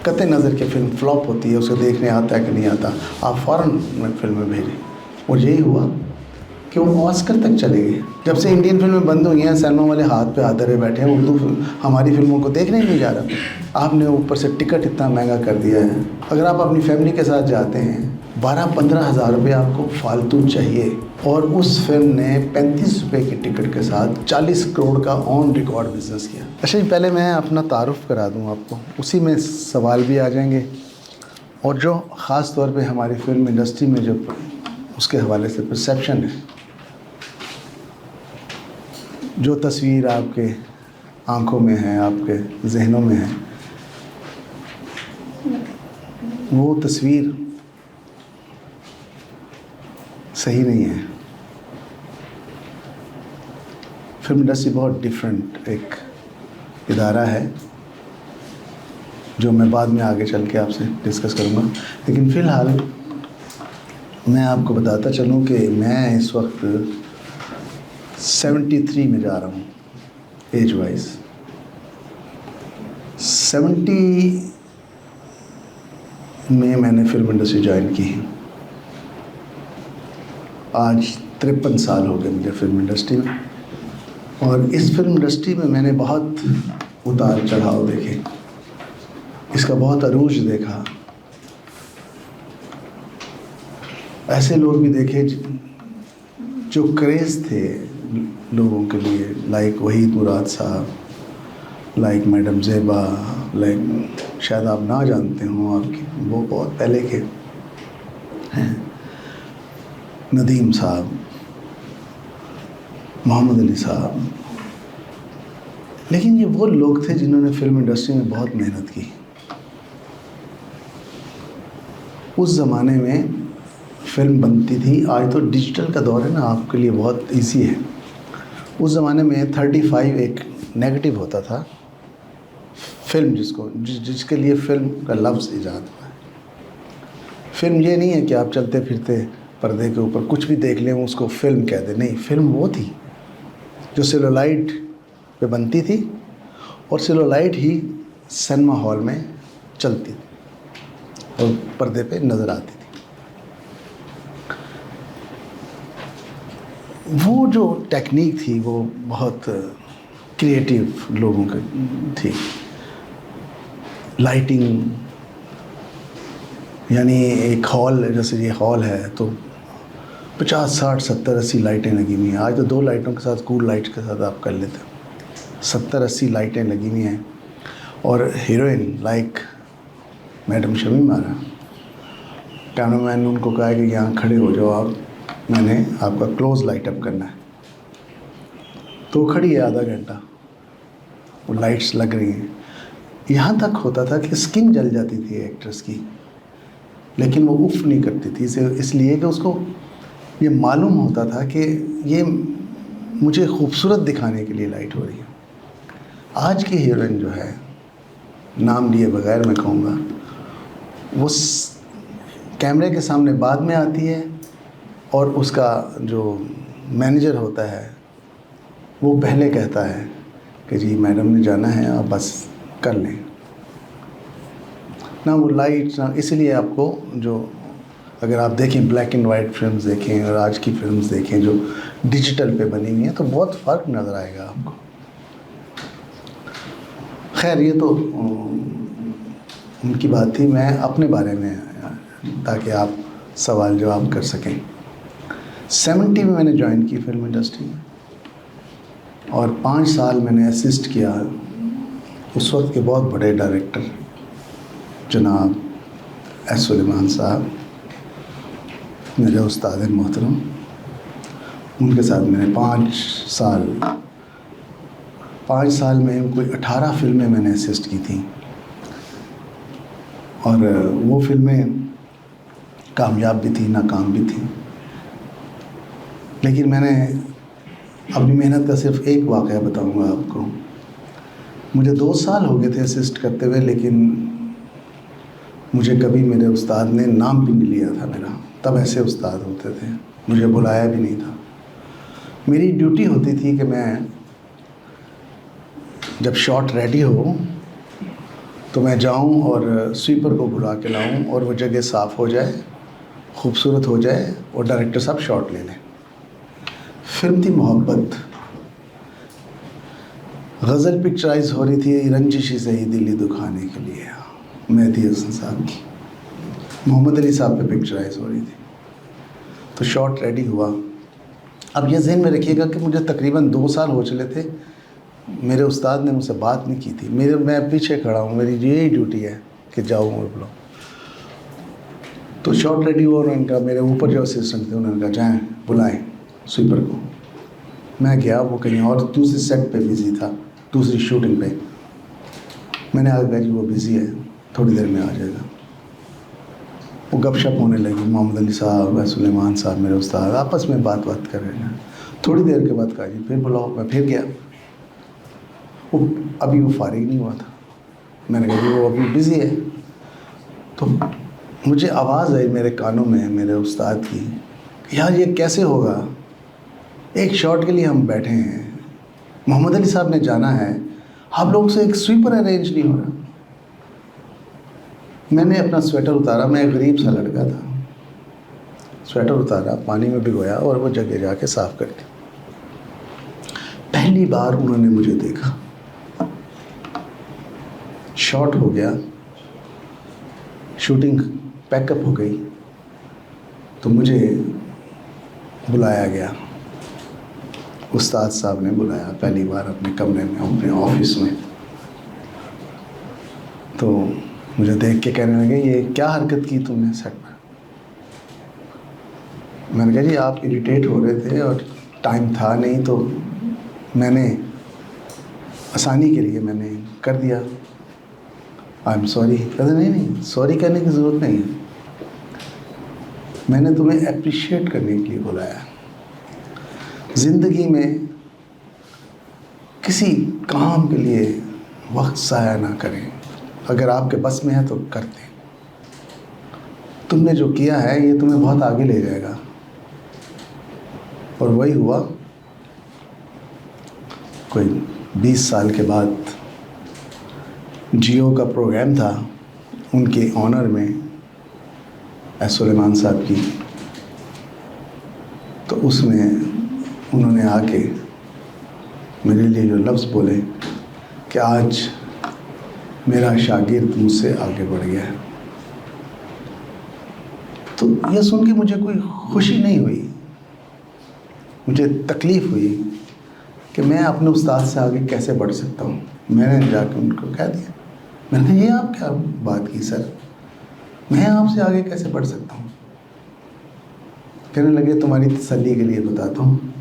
कतई नज़र की फिल्म फ्लॉप होती है, उसे देखने आता है कि नहीं आता, आप फ़ौरन फिल्में भेजें। और यही हुआ कि वो ऑस्कर तक चले गए। जब से इंडियन फिल्में बंद हुई हैं, सिनेमा वाले हाथ पे हाथ धरे बैठे हैं, उर्दू हमारी फिल्मों को देखने ही नहीं जा रहा। आपने ऊपर से टिकट इतना महंगा कर दिया है। अगर आप अपनी फैमिली के साथ जाते हैं, 12-15 हज़ार रुपये आपको फालतू चाहिए, और उस फिल्म ने 35 रुपये की टिकट के साथ 40 करोड़ का ऑन रिकॉर्ड बिजनेस किया। अच्छा जी, पहले मैं अपना तारुफ करा दूं आपको, उसी में सवाल भी आ जाएंगे, और जो ख़ास तौर पे हमारी फिल्म इंडस्ट्री में जो उसके हवाले से परसेप्शन है, जो तस्वीर आपके आँखों में है, आपके जहनों में है, वो तस्वीर सही नहीं है। फिल्म इंडस्ट्री बहुत डिफरेंट एक इदारा है, जो मैं बाद में आगे चल के आपसे डिस्कस करूँगा। लेकिन फ़िलहाल मैं आपको बताता चलूँ कि मैं इस वक्त 73 में जा रहा हूँ एज वाइज। 70 में मैंने फिल्म इंडस्ट्री ज्वाइन की। आज 53 साल हो गए मुझे फिल्म इंडस्ट्री में, और इस फिल्म इंडस्ट्री में मैंने बहुत उतार चढ़ाव देखे, इसका बहुत अरूज देखा। ऐसे लोग भी देखे जो क्रेज़ थे लोगों के लिए, लाइक वहीद मुराद साहब, लाइक मैडम ज़ेबा, लाइक शायद आप ना जानते हों, आपकी वो बहुत पहले के हैं, नदीम साहब, मोहम्मद अली साहब। लेकिन ये वो लोग थे जिन्होंने फिल्म इंडस्ट्री में बहुत मेहनत की। उस ज़माने में फिल्म बनती थी, आज तो डिजिटल का दौर है ना, आपके लिए बहुत इजी है। उस ज़माने में 35 एक नेगेटिव होता था। फिल्म जिसके लिए फिल्म का लफ्ज़ ईजाद हुआ है। फिल्म ये नहीं है कि आप चलते फिरते पर्दे के ऊपर कुछ भी देख लें उसको फिल्म कह दें, नहीं। फिल्म वो थी जो सेलुलाइड पे बनती थी, और सेलुलाइड ही सिनेमा हॉल में चलती थी और पर्दे पे नज़र आती थी। वो जो टेक्निक थी वो बहुत क्रिएटिव लोगों की थी। लाइटिंग, यानी एक हॉल, जैसे ये हॉल है तो 50, 60, 70, 80 लाइटें लगी हुई हैं। आज तो 2 लाइटों के साथ, कूल लाइट्स के साथ आप कर लेते हो। 70, 80 लाइटें लगी हुई हैं, और हीरोइन लाइक मैडम शमीम आरा, कैमरामैन ने उनको कहा कि यहाँ खड़े हो जाओ आप, मैंने आपका क्लोज लाइट अप करना है। तो खड़ी है आधा घंटा, वो लाइट्स लग रही हैं। यहाँ तक होता था कि स्किन जल जाती थी एक्ट्रेस की, लेकिन वो उफ नहीं करती थी, इसलिए कि उसको ये मालूम होता था कि ये मुझे खूबसूरत दिखाने के लिए लाइट हो रही है। आज की हीरोइन जो है, नाम लिए बगैर मैं कहूँगा, वो कैमरे के सामने बाद में आती है, और उसका जो मैनेजर होता है वो पहले कहता है कि जी मैडम ने जाना है, आप बस कर लें ना। वो लाइट ना, इसलिए आपको जो, अगर आप देखें ब्लैक एंड वाइट फिल्म्स देखें और आज की फिल्म्स देखें जो डिजिटल पे बनी हुई हैं, तो बहुत फ़र्क नज़र आएगा आपको। खैर, ये तो उनकी बात थी, मैं अपने बारे में, ताकि आप सवाल जवाब कर सकें। 70 में मैंने ज्वाइन की फिल्म इंडस्ट्री में, और 5 साल मैंने असिस्ट किया उस वक्त के बहुत बड़े डायरेक्टर जनाब एस सुलेमान साहब, मेरे उस्ताद मोहतरम। उनके साथ मैंने 5 साल में कोई 18 फिल्में मैंने असिस्ट की थी, और वो फिल्में कामयाब भी थी, नाकाम भी थी। लेकिन मैंने अपनी मेहनत का सिर्फ एक वाक़या बताऊंगा आपको। मुझे 2 साल हो गए थे असिस्ट करते हुए, लेकिन मुझे कभी मेरे उस्ताद ने नाम भी नहीं लिया था मेरा। तब ऐसे उस्ताद होते थे, मुझे बुलाया भी नहीं था। मेरी ड्यूटी होती थी कि मैं जब शॉट रेडी हो तो मैं जाऊं और स्वीपर को बुला के लाऊं और वो जगह साफ़ हो जाए, खूबसूरत हो जाए और डायरेक्टर साहब शॉट ले लें। फिल्म थी मोहब्बत। गज़ल पिक्चराइज हो रही थी रंजिशी सही दिल्ली दुखाने के लिए, मेहदी हसन साहब की, मोहम्मद अली साहब पे पिक्चराइज हो रही थी। तो शॉट रेडी हुआ। अब ये ज़हन में रखिएगा कि मुझे तकरीबन 2 साल हो चले थे, मेरे उस्ताद ने मुझसे बात नहीं की थी। मैं पीछे खड़ा हूँ, मेरी यही ड्यूटी है कि जाऊँ और बुलाऊँ। तो शॉट रेडी हुआ और उनका, मेरे ऊपर जो असिस्टेंट थे उन्होंने कहा जाएँ बुलाएं स्वीपर को। मैं गया, वो कहीं और दूसरे सेट पे बिज़ी था, दूसरी शूटिंग पे। मैंने आगे कहा जी वो बिज़ी है, थोड़ी देर में आ जाएगा। वो गपशप होने लगी, मोहम्मद अली साहब, सुलेमान साहब मेरे उस्ताद आपस में बात कर रहे हैं। थोड़ी देर के बाद कहा जी फिर बुलाओ। मैं फिर गया, अभी वो फारिग नहीं हुआ था। मैंने कहा जी वो अभी बिज़ी है। तो मुझे आवाज़ आई मेरे कानों में मेरे उस्ताद की, यार ये कैसे होगा, एक शॉट के लिए हम बैठे हैं, मोहम्मद अली साहब ने जाना है, आप लोगों से एक स्वीपर अरेंज नहीं हो रहा। मैंने अपना स्वेटर उतारा, मैं एक गरीब सा लड़का था, स्वेटर उतारा, पानी में भिगोया और वो जगह जाके साफ़ कर दी। पहली बार उन्होंने मुझे देखा, शॉट हो गया, शूटिंग पैकअप हो गई, तो मुझे बुलाया गया। उस्ताद साहब ने बुलाया पहली बार अपने कमरे में, अपने ऑफिस में। तो मुझे देख के कहने लगे ये क्या हरकत की तुमने सेट पर। मैंने कहा जी आप इरिटेट हो रहे थे और टाइम था नहीं, तो मैंने आसानी के लिए मैंने कर दिया, आई एम सॉरी। कहते नहीं सॉरी कहने की ज़रूरत नहीं है, मैंने तुम्हें अप्रिशिएट करने के लिए बुलाया। ज़िंदगी में किसी काम के लिए वक्त ज़ाया ना करें, अगर आपके बस में है तो कर दें। तुमने जो किया है ये तुम्हें बहुत आगे ले जाएगा। और वही हुआ। कोई 20 साल के बाद जियो का प्रोग्राम था, उनके ऑनर में सुलेमान साहब की, तो उसमें उन्होंने आके मेरे लिए जो लफ्ज़ बोले कि आज मेरा शागिर्द मुझसे आगे बढ़ गया है। तो यह सुन के मुझे कोई खुशी नहीं हुई, मुझे तकलीफ़ हुई कि मैं अपने उस्ताद से आगे कैसे बढ़ सकता हूँ। मैंने जाकर उनको कह दिया, मैंने कहा ये आप क्या बात की सर, मैं आपसे आगे कैसे बढ़ सकता हूँ। कहने लगे तुम्हारी तसल्ली के लिए बताता हूँ,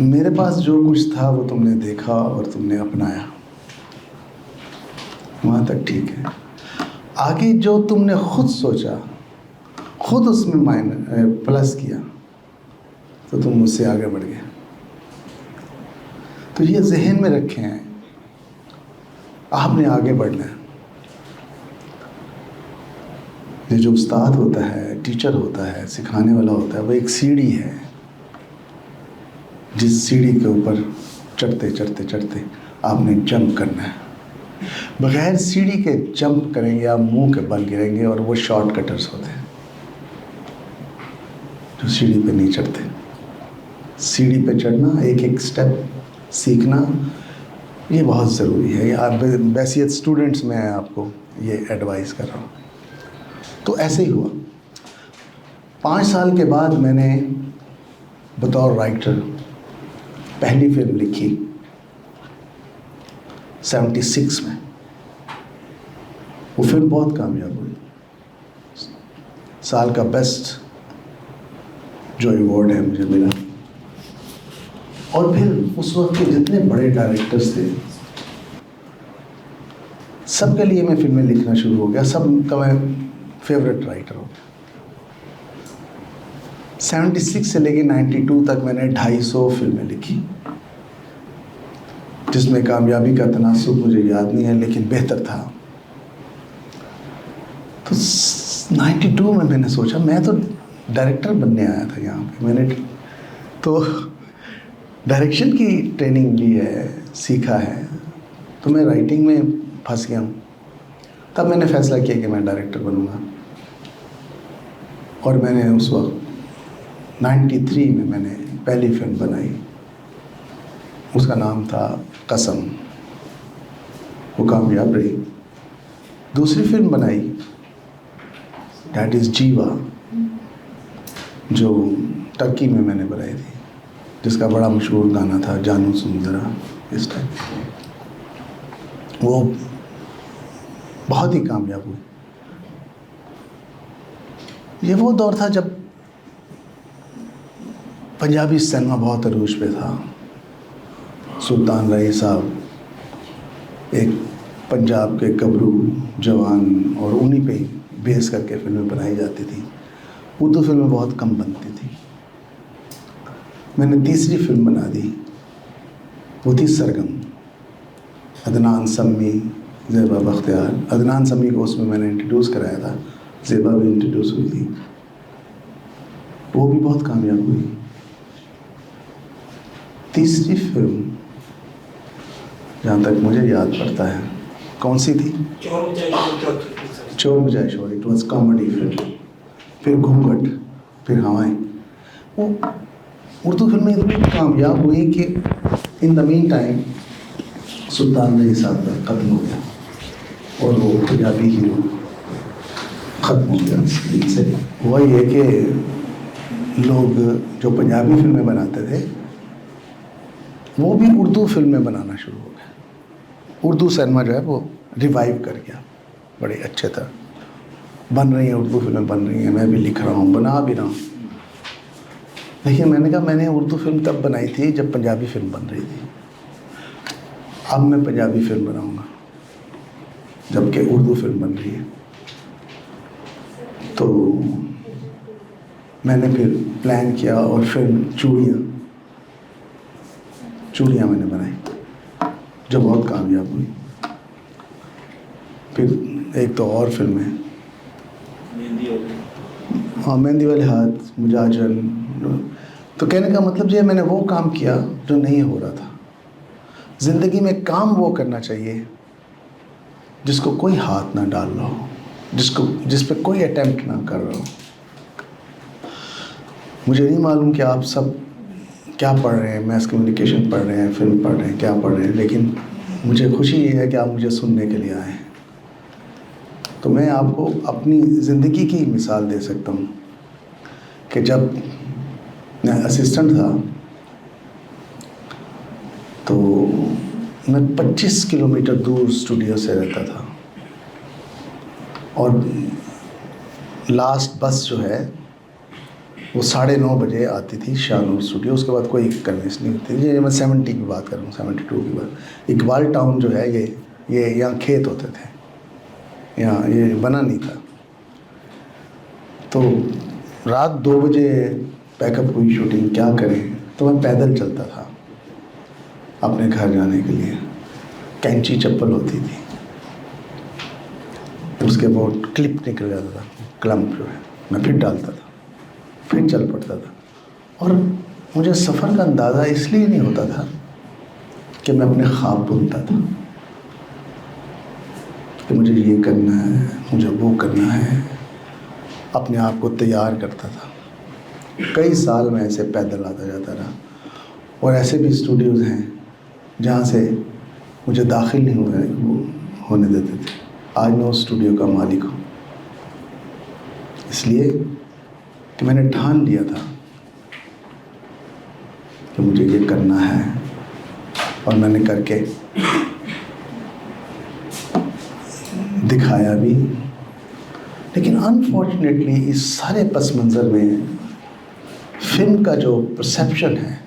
मेरे पास जो कुछ था वो तुमने देखा और तुमने अपनाया, वहाँ तक ठीक है। आगे जो तुमने खुद सोचा, खुद उसमें प्लस किया, तो तुम मुझसे आगे बढ़ गए। तो ये जहन में रखें, आपने आगे बढ़ना है। ये जो उस्ताद होता है, टीचर होता है, सिखाने वाला होता है, वो एक सीढ़ी है, जिस सीढ़ी के ऊपर चढ़ते चढ़ते चढ़ते आपने जंप करना है। बगैर सीढ़ी के जंप करेंगे आप मुंह के बल गिरेंगे, और वो शॉर्ट कटर्स होते हैं जो सीढ़ी पे नहीं चढ़ते। सीढ़ी पे चढ़ना, एक एक स्टेप सीखना, ये बहुत ज़रूरी है। आप बैसियत स्टूडेंट्स में आपको ये एडवाइस कर रहा हूँ। तो ऐसे ही हुआ। 5 साल के बाद मैंने बतौर राइटर पहली फिल्म लिखी 76 में। वो फिल्म बहुत कामयाब हुई, साल का बेस्ट जो अवार्ड है मुझे मिला। और फिर उस वक्त के जितने बड़े डायरेक्टर्स थे, सबके लिए मैं फिल्में लिखना शुरू हो गया, सब का मैं फेवरेट राइटर हो गया। 76 से लेके 92 तक मैंने 250 फिल्में लिखी, जिसमें कामयाबी का तनासुब मुझे याद नहीं है, लेकिन बेहतर था। तो 92 में मैंने सोचा, मैं तो डायरेक्टर बनने आया था यहाँ पे। मैंने तो डायरेक्शन की ट्रेनिंग ली है, सीखा है, तो मैं राइटिंग में फंस गया हूँ। तब मैंने फैसला किया कि मैं डायरेक्टर बनूँगा, और मैंने उस वक्त 93 में मैंने पहली फिल्म बनाई, उसका नाम था कसम। वो कामयाब रही। दूसरी फिल्म बनाई दैट इज़ जीवा, जो टर्की में मैंने बनाई थी, जिसका बड़ा मशहूर गाना था जानू सुन जरा इस टाइम। वो बहुत ही कामयाब हुई। ये वो दौर था जब पंजाबी सिनेमा बहुत अरूज पे था। सुल्तान रही साहब एक पंजाब के गबरू जवान, और उन्हीं पे ही बेस करके फिल्में बनाई जाती थी। उर्दू फिल्में बहुत कम बनती थी। मैंने तीसरी फिल्म बना दी, वो थी सरगम। अदनान सम्मी, ज़ेबा बख्तियार। अदनान सम्मी को उसमें मैंने इंट्रोड्यूस कराया था, ज़ेबा भी इंट्रोड्यूस हुई थी। वो भी बहुत कामयाब हुई। तीसरी फिल्म जहाँ तक मुझे याद पड़ता है कौन सी थी? चोर बजाए शोर। It was comedy film. फिर घूंघट, फिर हवाएं। वो उर्दू फिल्में इतनी कामयाब हुई कि इन द मीन टाइम सुल्तान रही साहब का ख़त्म हो गया, और वो पंजाबी हीरो ख़त्म हो गया। इससे हुआ ये कि लोग जो पंजाबी फिल्में बनाते थे वो भी उर्दू फिल्में बनाना शुरू हो गए। उर्दू सिनेमा जो है वो रिवाइव कर गया बड़े अच्छे तरह। बन रही हैं उर्दू फिल्में, बन रही हैं, मैं भी लिख रहा हूँ, बना भी रहा हूँ। लेकिन मैंने कहा मैंने उर्दू फिल्म तब बनाई थी जब पंजाबी फिल्म बन रही थी। अब मैं पंजाबी फिल्म बनाऊँगा जबकि उर्दू फिल्म बन रही है। तो मैंने फिर प्लान किया और फिल्म चूड़ियाँ मैंने बनाई, जो बहुत कामयाब हुई। फिर एक तो और फिल्में, हाँ, मेहंदी वाले हाथ, मुजाजन। तो कहने का मतलब ये मैंने वो काम किया जो नहीं हो रहा था। ज़िंदगी में काम वो करना चाहिए जिसको कोई हाथ ना डाल रहा हो, जिस पे कोई अटेम्प्ट ना कर रहा हो। मुझे नहीं मालूम कि आप सब क्या पढ़ रहे हैं, मैस कम्युनिकेशन पढ़ रहे हैं, फिल्म पढ़ रहे हैं, क्या पढ़ रहे हैं, लेकिन मुझे खुशी ये है कि आप मुझे सुनने के लिए आए हैं। तो मैं आपको अपनी ज़िंदगी की मिसाल दे सकता हूँ कि जब मैं असिस्टेंट था तो मैं 25 किलोमीटर दूर स्टूडियो से रहता था, और लास्ट बस जो है वो 9:30 बजे आती थी शाहनूर स्टूडियो। उसके बाद कोई कन्वेंस नहीं होती थी। ये मैं 70 की बात कर रहा हूँ, 72 की बात। इकबाल टाउन जो है ये यहाँ खेत होते थे, यहाँ ये बना नहीं था। तो रात 2 बजे पैकअप हुई शूटिंग, क्या करें, तो मैं पैदल चलता था अपने घर जाने के लिए। कैंची चप्पल होती थी, उसके बाद क्लिप निकल जाता था, क्लम्प जो है, मैं फिर डालता था, फिर चल पड़ता था। और मुझे सफ़र का अंदाज़ा इसलिए नहीं होता था कि मैं अपने ख्वाब बुनता था कि मुझे ये करना है, मुझे वो करना है, अपने आप को तैयार करता था। कई साल मैं ऐसे पैदल आता जाता रहा, और ऐसे भी स्टूडियोज़ हैं जहाँ से मुझे दाखिल नहीं होने देते थे। आज मैं उस स्टूडियो का मालिक हूँ, इसलिए कि मैंने ठान लिया था कि मुझे ये करना है, और मैंने करके दिखाया भी। लेकिन अनफॉर्चुनेटली इस सारे पस मंज़र में फिल्म का जो परसेप्शन है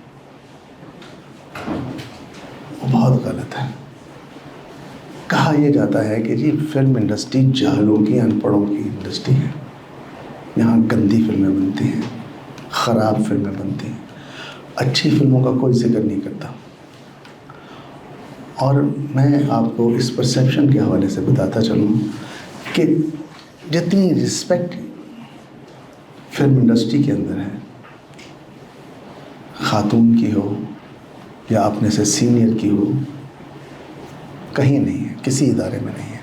वो बहुत गलत है। कहा यह जाता है कि जी फिल्म इंडस्ट्री जाहलों की, अनपढ़ों की इंडस्ट्री है, यहाँ गंदी फिल्में बनती हैं, ख़राब फिल्में बनती हैं, अच्छी फिल्मों का कोई जिक्र नहीं करता। और मैं आपको इस परसेप्शन के हवाले से बताता चलूँ कि जितनी रिस्पेक्ट फिल्म इंडस्ट्री के अंदर है, खातून की हो या अपने से सीनियर की हो, कहीं नहीं है, किसी इदारे में नहीं है।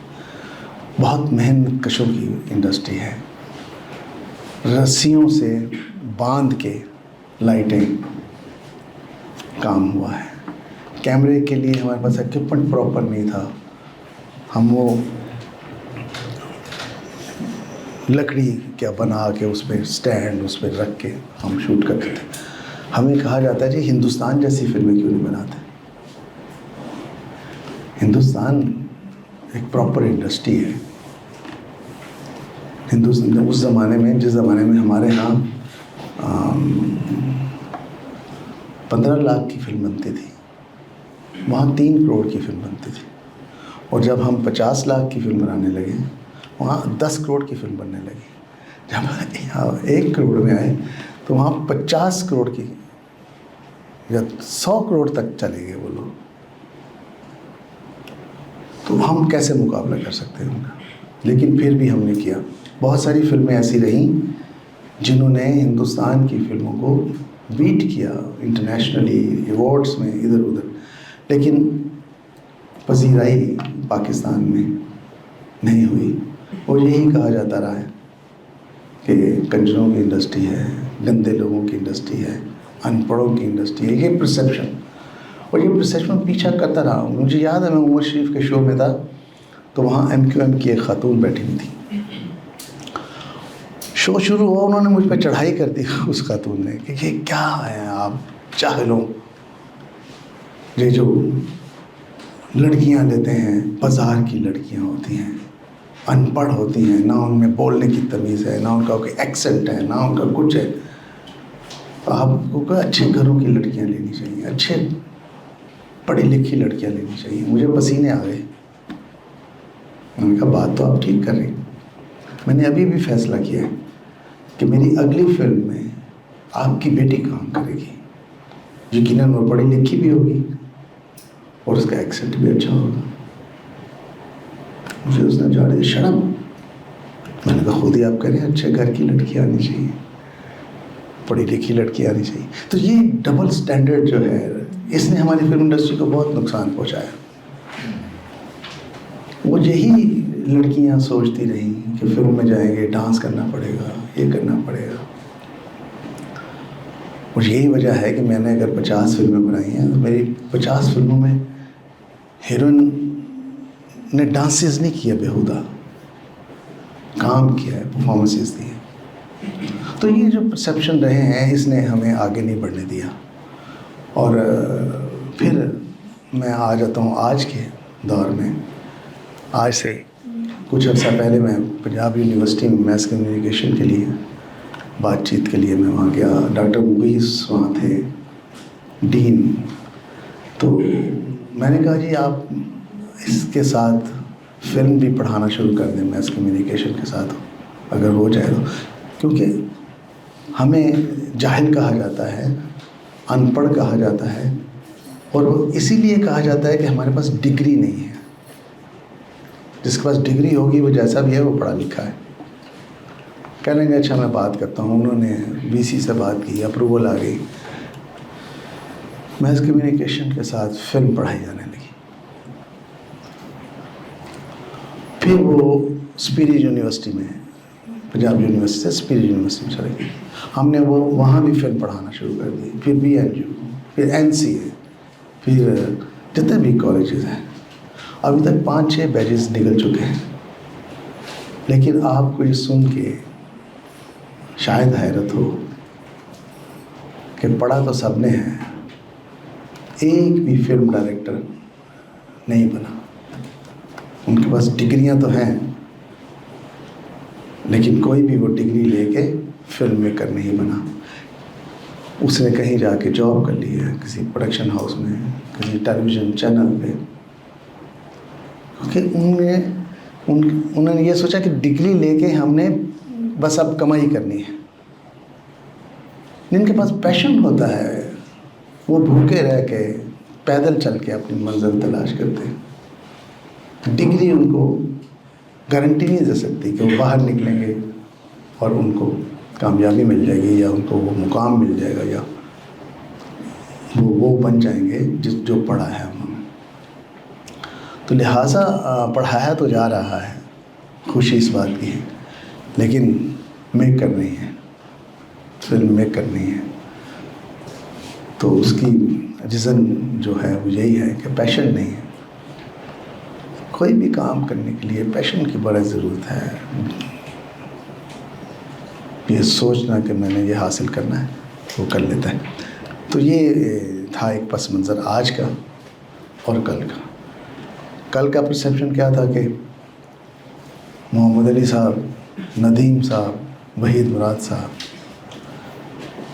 बहुत मेहनत कशों की इंडस्ट्री है। रस्सियों से बांध के लाइटें काम हुआ है। कैमरे के लिए हमारे पास इक्विपमेंट प्रॉपर नहीं था। हम वो लकड़ी क्या बना के उस पर स्टैंड उस पर रख के हम शूट करते थे। हमें कहा जाता है जी हिंदुस्तान जैसी फिल्में क्यों नहीं बनाते। हिंदुस्तान एक प्रॉपर इंडस्ट्री है। हिंदुस्तान उस ज़माने में, जिस ज़माने में हमारे यहाँ 15 लाख की फिल्म बनती थी, वहाँ 3 करोड़ की फिल्म बनती थी। और जब हम 50 लाख की फिल्म बनाने लगे, वहाँ 10 करोड़ की फिल्म बनने लगी। जब यहाँ 1 करोड़ में आए तो वहाँ 50 करोड़ की या 100 करोड़ तक चले गए वो लोग। तो हम कैसे मुकाबला कर सकते हैं उनका। लेकिन फिर भी हमने किया। बहुत सारी फिल्में ऐसी रहीं जिन्होंने हिंदुस्तान की फिल्मों को बीट किया इंटरनेशनली, अवार्ड्स में, इधर उधर। लेकिन पजीराई पाकिस्तान में नहीं हुई। और यही कहा जाता रहा है कि कंजरों की इंडस्ट्री है, गंदे लोगों की इंडस्ट्री है, अनपढ़ों की इंडस्ट्री है। ये परसेप्शन, और ये परसेप्शन पीछा करता रहा। मुझे याद है मैं उमर शरीफ के शो में था, तो वहाँ MQM की एक खातून बैठी हुई थी। शो शुरू हुआ, उन्होंने मुझ पर चढ़ाई कर दी उस खातून ने कि ये क्या है आप जाहिलों, ये जो लड़कियां लेते हैं बाज़ार की लड़कियां होती हैं, अनपढ़ होती हैं, ना उनमें बोलने की तमीज़ है, ना उनका कोई एक्सेंट है, ना उनका कुछ है। आपको अच्छे घरों की लड़कियां लेनी चाहिए, अच्छे पढ़ी लिखी लड़कियां लेनी चाहिए। मुझे पसीने आ गए। मैंने कहा बात तो आप ठीक कर रही। मैंने अभी भी फैसला किया है कि मेरी अगली फिल्म में आपकी बेटी काम करेगी। यकीनन वो पढ़ी लिखी भी होगी और उसका एक्सेंट भी अच्छा होगा। मुझे उसने झाड़ दी शर्म। मैंने कहा खुद ही आप कह रहे हैं अच्छे घर की लड़की आनी चाहिए, पढ़ी लिखी लड़की आनी चाहिए। तो ये डबल स्टैंडर्ड जो है, इसने हमारी फिल्म इंडस्ट्री को बहुत नुकसान पहुंचाया। वो यही लड़कियां सोचती रही कि फिल्म में जाएंगे डांस करना पड़ेगा, ये करना पड़ेगा। और यही वजह है कि मैंने अगर 50 फिल्में बनाई हैं तो मेरी 50 फिल्मों में हीरोइन ने डांसेस नहीं किया, बेहुदा काम किया है, परफॉर्मेंसेस दी है। तो ये जो परसेप्शन रहे हैं, इसने हमें आगे नहीं बढ़ने दिया। और फिर मैं आ जाता हूँ आज के दौर में। आज से कुछ अर्सा पहले मैं पंजाब यूनिवर्सिटी में मैस कम्युनिकेशन के लिए बातचीत के लिए मैं वहाँ गया। डॉक्टर मुगीस वहाँ थे, डीन। तो मैंने कहा जी आप इसके साथ फिल्म भी पढ़ाना शुरू कर दें मैस कम्युनिकेशन के साथ, अगर हो जाए तो। क्योंकि हमें जाहिल कहा जाता है, अनपढ़ कहा जाता है, और वो इसीलिए कहा जाता है कि हमारे पास डिग्री नहीं है। जिसके पास डिग्री होगी वो जैसा भी है वो पढ़ा लिखा है। कहने लगे अच्छा मैं बात करता हूँ। उन्होंने VC से बात की, अप्रूवल आ गई, मैस कम्युनिकेशन के साथ फिल्म पढ़ाई जाने लगी। फिर वो स्पीरी यूनिवर्सिटी में, पंजाब यूनिवर्सिटी से स्पीरी यूनिवर्सिटी में चले गए। हमने वो वहाँ भी फिल्म पढ़ाना शुरू कर दी। फिर BNU, फिर NCA, फिर जितने भी कॉलेजेस हैं, अभी तक 5-6 बैचेस निकल चुके हैं। लेकिन आपको ये सुन के शायद हैरत हो कि पढ़ा तो सबने है, एक भी फिल्म डायरेक्टर नहीं बना। उनके पास डिग्रियां तो हैं, लेकिन कोई भी वो डिग्री लेके फिल्म मेकर नहीं बना। उसने कहीं जाके जॉब कर ली है, किसी प्रोडक्शन हाउस में, किसी टेलीविज़न चैनल पे, क्योंकि उन्होंने ये सोचा कि डिग्री लेके हमने बस अब कमाई करनी है। जिनके पास पैशन होता है वो भूखे रह के पैदल चल के अपनी मंजिल तलाश करते हैं। डिग्री उनको गारंटी नहीं दे सकती कि वो बाहर निकलेंगे और उनको कामयाबी मिल जाएगी, या उनको वो मुकाम मिल जाएगा, या वो बन जाएंगे जो पढ़ा है उन्होंने। तो लिहाजा पढ़ाया तो जा रहा है, खुशी इस बात की है, लेकिन मेक करनी है, फिल्म मेक करनी है। तो उसकी रीज़न जो है वो यही है कि पैशन नहीं है। कोई भी काम करने के लिए पैशन की बड़ी ज़रूरत है। ये सोचना कि मैंने ये हासिल करना है वो कर लेता है। तो ये था एक पस मंज़र आज का और कल का। कल का परसेप्शन क्या था कि मोहम्मद अली साहब, नदीम साहब, वहीद मुराद साहब,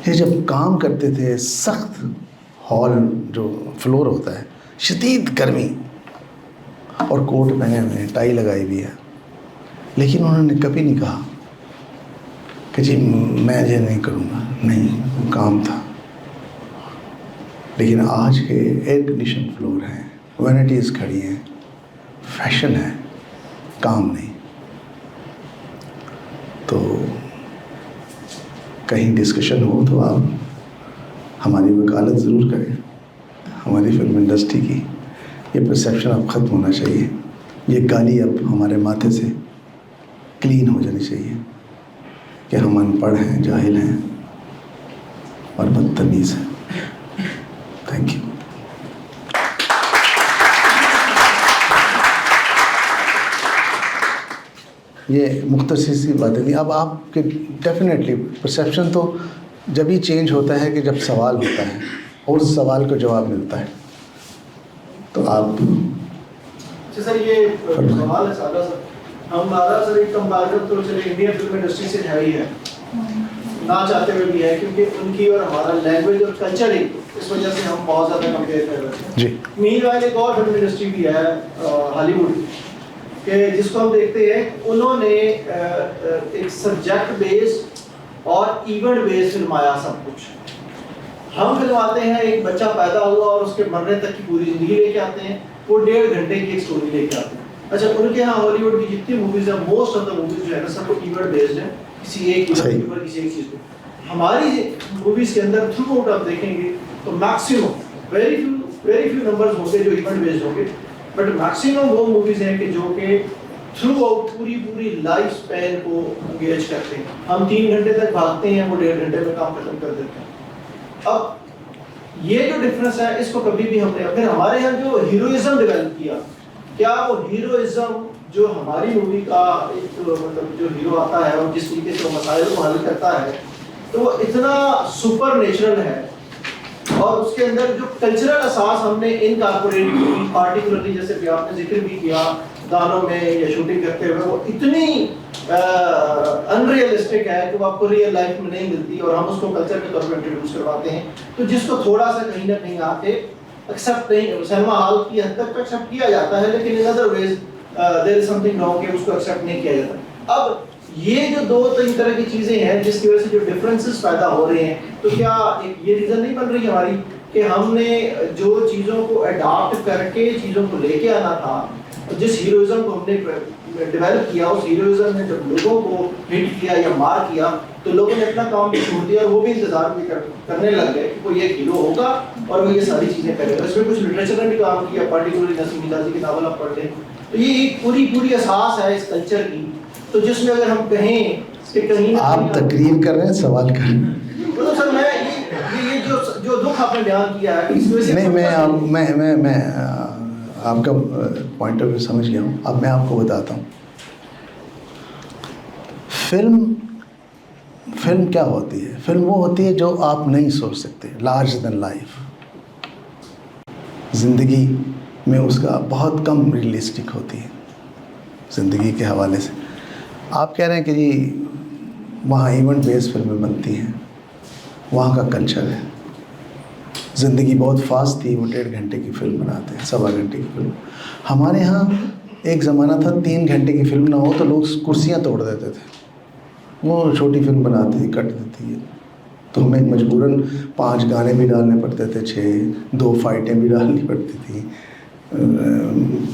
ये जब काम करते थे, सख्त हॉल जो फ्लोर होता है, शदीद गर्मी, और कोट पहने हुए हैं, टाई लगाई हुई है, लेकिन उन्होंने कभी नहीं कहा कि जी मैं ये नहीं करूँगा, नहीं, वो काम था। लेकिन आज के एयर कंडीशन फ्लोर हैं, वैनिटीज़ खड़ी हैं, फैशन है, काम नहीं। तो कहीं डिस्कशन हो तो आप हमारी वकालत ज़रूर करें, हमारी फिल्म इंडस्ट्री की। ये परसेप्शन अब ख़त्म होना चाहिए, ये गाली अब हमारे माथे से क्लीन हो जानी चाहिए कि हम अनपढ़ हैं, जाहिल हैं और बदतमीज़ हैं। Thank you. ये मुख्तसर सी बातें थी। अब आपके डेफिनेटली परसेप्शन तो जब ही चेंज होता है कि जब सवाल होता है और उस सवाल को जवाब मिलता है। तो आप सर ये सवाल है सादा सर, हमारा सर एक कंपैरिजन तो चले इंडियन फिल्म इंडस्ट्री से है ही है, ना चाहते हुए भी है, क्योंकि उनकी और हमारा लैंग्वेज और कल्चर ही इस वजह से हम बहुत ज़्यादा कंपेयर कर रहे हैं जी। मीनवाइल एक और फिल्म इंडस्ट्री भी है हॉलीवुड के, जिसको हम देखते हैं उन्होंने एक सब्जेक्ट बेस्ड और इवेंट बेस्ड फिल्माया सब कुछ। हम फिल्माते हैं एक बच्चा पैदा हुआ और उसके मरने तक की पूरी ज़िंदगी लेके आते हैं, वो 1.5 घंटे की एक स्टोरी लेके आते हैं। अच्छा, उनके यहाँ हॉलीवुड की जितनी मूवीज़ है, मोस्ट ऑफ द मूवीज़ जो है ना, सब इवेंट बेस्ड है, किसी एक इवेंट के ऊपर, किसी एक चीज़ पे। हमारी मूवीज़ के अंदर थ्रू आउट आप देखेंगे तो मैक्सिमम वेरी फ्यू नंबर्स होंगे जो इवेंट बेस्ड होंगे, बट मैक्सिमम वो मूवीज़ हैं कि जो कि थ्रू आउट पूरी लाइफ स्पैन को एंगेज करते हैं। हम 3 घंटे तक भागते हैं, वो 1.5 घंटे में काम खत्म कर देते हैं। अब ये जो डिफरेंस है, इसको कभी भी हमने, फिर हमारे यहाँ जो हीरोइज्म डेवलप किया, क्या वो हीरोइज्म जो हमारी मूवी का एक मतलब जो हीरो आता है और जिस तरीके से वो मसाइल को हल करता है, तो वो इतना सुपर नेचुरल है, और उसके अंदर जो कल्चरल असास हमने इनकॉर्पोरेट की, पार्टिकुलरली जैसे कि आपने जिक्र भी किया गानों में या शूटिंग करते हुए, वो इतनी अनरियलिस्टिक है कि वो आपको रियल लाइफ में नहीं मिलती, और हम उसको कल्चर के तौर पर इंट्रोड्यूस करवाते हैं। तो जिसको थोड़ा सा कहीं ना कहीं आके एक्सेप्ट नहीं, सिनेमा हॉल की हद तक एक्सेप्ट किया जाता है, लेकिन in other ways there is something wrong कि उसको एक्सेप्ट नहीं किया जाता। अब ये जो 2-3 तरह की चीजें हैं जिसकी वजह से जो डिफरेंसेस पैदा हो रहे हैं, तो क्या एक ये रीजन नहीं बन रही हमारी कि हमने जो चीज़ों को अडॉप्ट करके चीज़ों को लेके आना था, जिस हीरोइज्म को हमने डेवलप किया, उस हीरोइज्म ने जब लोगों को हिट किया या मार किया, तो लोगों ने अपना काम भी छोड़ दिया और वो भी इंतजार भी करने लग गए कि कोई एक हीरो होगा और वो ये सारी चीज़ें करेगा। इसमें कुछ लिटरेचर ने भी काम किया, पर्टिकुलरली नसीम मिजाजी की नावल आप पढ़ लें, तो ये एक पूरी एहसास है इस कल्चर की। तो जिसमें अगर हम कहें कि कहीं आप तकरीर कर रहे हैं, सवाल कर रहे हैं, तो सर मैं ये जो दुख आपने बयान किया है, इस वजह से नहीं, मैं आपका पॉइंट ऑफ व्यू समझ गया हूँ। अब मैं आपको बताता हूँ फिल्म क्या होती है। फिल्म वो होती है जो आप नहीं सोच सकते, लार्ज देन लाइफ। ज़िंदगी में उसका बहुत कम रियलिस्टिक होती है ज़िंदगी के हवाले से। आप कह रहे हैं कि जी वहाँ इवेंट बेस्ड फिल्में बनती हैं, वहाँ का कल्चर है। ज़िंदगी बहुत फास्ट थी, वो 1.5 घंटे की फिल्म बनाते हैं, 1.25 घंटे की फिल्म। हमारे यहाँ एक ज़माना था 3 घंटे की फिल्म ना हो तो लोग कुर्सियाँ तोड़ देते थे, वो छोटी फिल्म बनाती थी, कट देती है। तो हमें मजबूरन 5 गाने भी डालने पड़ते थे, 2 फाइटें भी डालनी पड़ती थी,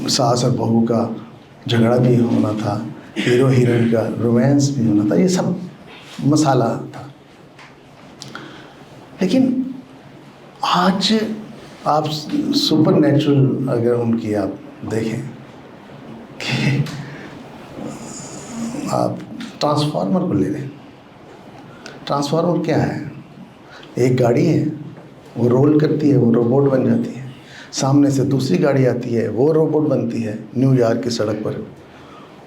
सास और बहू का झगड़ा भी होना था, हीरो हीरोइन का रोमांस भी होना था, ये सब मसाला था। लेकिन आज आप सुपर नेचुरल अगर उनकी आप देखें आप ट्रांसफार्मर को ले लें। ट्रांसफार्मर क्या है? एक गाड़ी है, वो रोल करती है, वो रोबोट बन जाती है। सामने से दूसरी गाड़ी आती है, वो रोबोट बनती है न्यूयॉर्क की सड़क पर।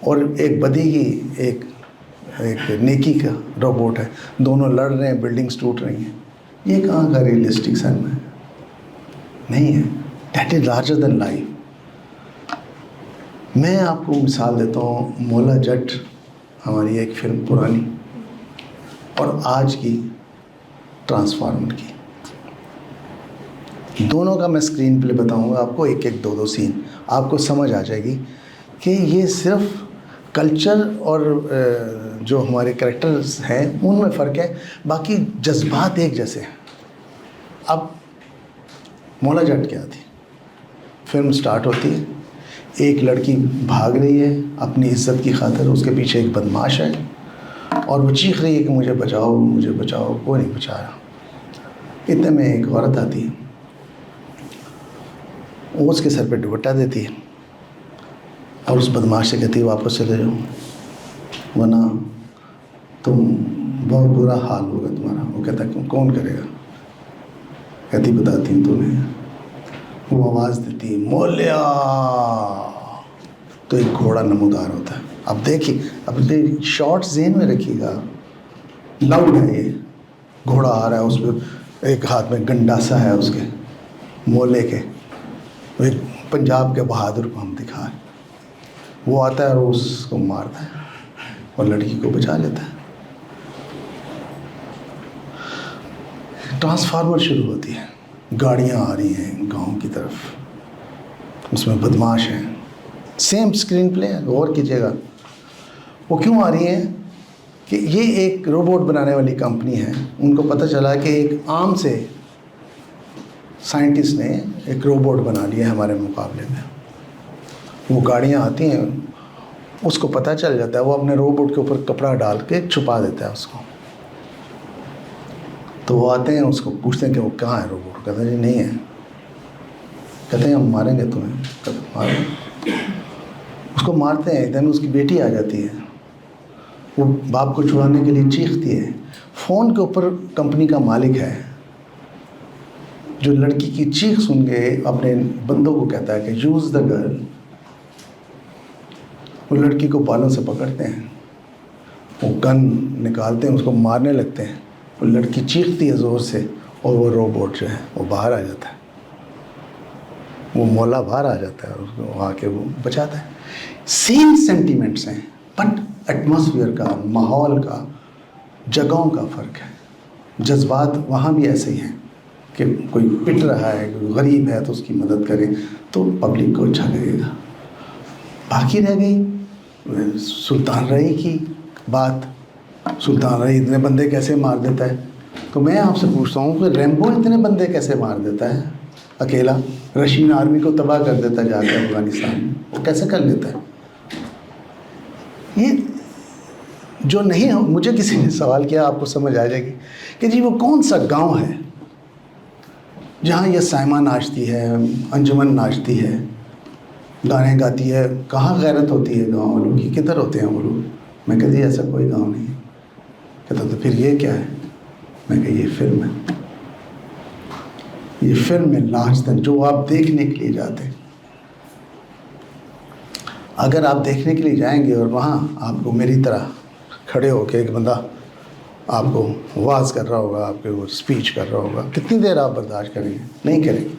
और एक बदी की एक नेकी का रोबोट है, दोनों लड़ रहे हैं, बिल्डिंग्स टूट रही हैं। ये कहाँ का रियलिस्टिक सन है? नहीं है। That is larger than life. मैं आपको मिसाल देता हूँ, मौला जट हमारी एक फिल्म पुरानी और आज की ट्रांसफार्मर की, दोनों का मैं स्क्रीन प्ले बताऊंगा आपको, एक एक दो दो सीन, आपको समझ आ जाएगी कि ये सिर्फ कल्चर और जो हमारे कैरेक्टर्स हैं उनमें फ़र्क है, बाकी जज्बात एक जैसे हैं। अब मौला जट क्या थी? फिल्म स्टार्ट होती है, एक लड़की भाग रही है अपनी इज्जत की खातिर, उसके पीछे एक बदमाश है और वो चीख रही है कि मुझे बचाओ, मुझे बचाओ, कोई नहीं बचा रहा। इतने में एक औरत आती है, वो उसके सर पे दुपट्टा देती है और उस बदमाश से कहती है वापस चले जाओ, वरना तुम बहुत बुरा हाल होगा तुम्हारा। वो कहता है कौन करेगा? कहती बताती हूँ तुम्हें। वो आवाज़ देती है मोलिया, तो एक घोड़ा नमूदार होता है। अब देखिए, अब शॉर्ट ज़हन में रखिएगा, लाउड है ये, घोड़ा आ रहा है, उस पर एक हाथ में गंडासा है उसके मोले के, एक पंजाब के बहादुर को हम दिखा रहे। वो आता है और उसको मारता है और लड़की को बचा लेता है। ट्रांसफार्मर शुरू होती है, गाड़ियाँ आ रही हैं गांव की तरफ, उसमें बदमाश हैं, सेम स्क्रीन प्ले है, गौर कीजिएगा। वो क्यों आ रही हैं कि ये एक रोबोट बनाने वाली कंपनी है, उनको पता चला कि एक आम से साइंटिस्ट ने एक रोबोट बना लिया हमारे मुकाबले में। वो गाड़ियाँ आती हैं, उसको पता चल जाता है, वो अपने रोबोट के ऊपर कपड़ा डाल के छुपा देता है उसको। तो वो आते हैं, उसको पूछते हैं कि वो कहाँ है रोबोट? कहते हैं जी नहीं है। कहते हैं हम मारेंगे तुम्हें। कहते मारेंगे। उसको मारते हैं, इधर उसकी बेटी आ जाती है, वो बाप को छुड़ाने के लिए चीखती है। फ़ोन के ऊपर कंपनी का मालिक है, जो लड़की की चीख सुन के अपने बंदों को कहता है कि यूज़ द गर्ल। वो लड़की को बालों से पकड़ते हैं, वो गन निकालते हैं, उसको मारने लगते हैं। वो लड़की चीखती है ज़ोर से और वो रोबोट जो है वो बाहर आ जाता है, वो मौला बाहर आ जाता है और उसको आके वो बचाता है। सेम सेंटिमेंट्स हैं, बट एटमॉस्फेयर का, माहौल का, जगहों का फ़र्क है। जज्बात वहाँ भी ऐसे ही हैं कि कोई पिट रहा है, कोई गरीब है तो उसकी मदद करें तो पब्लिक को अच्छा लगेगा। बाकी रह गई सुल्तान रही की बात। सुल्तान रही इतने बंदे कैसे मार देता है? तो मैं आपसे पूछता हूँ कि रैम्बो इतने बंदे कैसे मार देता है अकेला? रशियन आर्मी को तबाह कर देता है जाकर अफगानिस्तान में, वो कैसे कर लेता है? ये जो नहीं हो, मुझे किसी ने सवाल किया, आपको समझ आ जाएगी कि जी वो कौन सा गांव है जहाँ ये साइमा नाचती है, अंजुमन नाचती है, गाने गाती है, कहाँ गैरत होती है गाँव वालों की? किधर होते हैं वो लोग? मैं कहती ऐसा कोई गांव नहीं है। कहता तो फिर ये क्या है? मैं कही ये फिल्म है, ये फिल्म में लास्ट तक जो आप देखने के लिए जाते हैं, अगर आप देखने के लिए जाएंगे और वहाँ आपको मेरी तरह खड़े होकर एक बंदा आपको वाज कर रहा होगा, आपके वो स्पीच कर रहा होगा, कितनी देर आप बर्दाश्त करेंगे? नहीं करेंगे।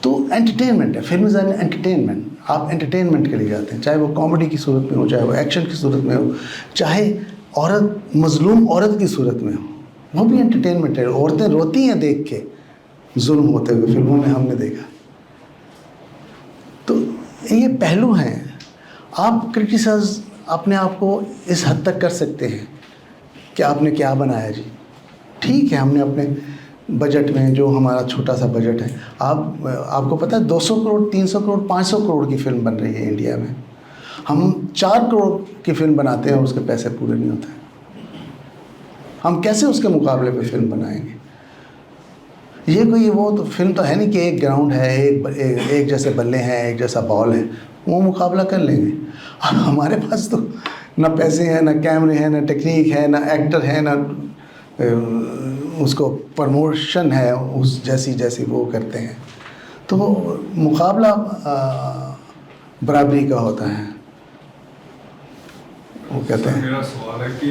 तो एंटरटेनमेंट है, फिल्म इज़ एन एंटरटेनमेंट। आप एंटरटेनमेंट के लिए जाते हैं, चाहे वो कॉमेडी की सूरत में हो, चाहे वो एक्शन की सूरत में हो, चाहे औरत मजलूम औरत की सूरत में हो, वो भी एंटरटेनमेंट है। औरतें रोती हैं देख के जुल्म होते हुए, फिल्मों में हमने देखा। तो ये पहलू हैं। आप क्रिटिसाइज अपने आप को इस हद तक कर सकते हैं कि आपने क्या बनाया जी। ठीक है, हमने अपने बजट में, जो हमारा छोटा सा बजट है, आपको पता है 200 करोड़, 300 करोड़, 500 करोड़ की फिल्म बन रही है इंडिया में। हम 4 करोड़ की फिल्म बनाते हैं और उसके पैसे पूरे नहीं होते। हम कैसे उसके मुकाबले पे फिल्म बनाएंगे? ये कोई वो तो फिल्म तो है नहीं कि एक ग्राउंड है, एक जैसे बल्ले हैं, एक जैसा बॉल है। वो मुकाबला कर लेंगे। अब हमारे पास तो ना पैसे हैं, ना कैमरे हैं, ना टेक्निक है, ना एक्टर है, ना उसको प्रमोशन है उस जैसी वो करते हैं। तो मुकाबला बराबरी का होता है। वो कहते हैं, मेरा सवाल है कि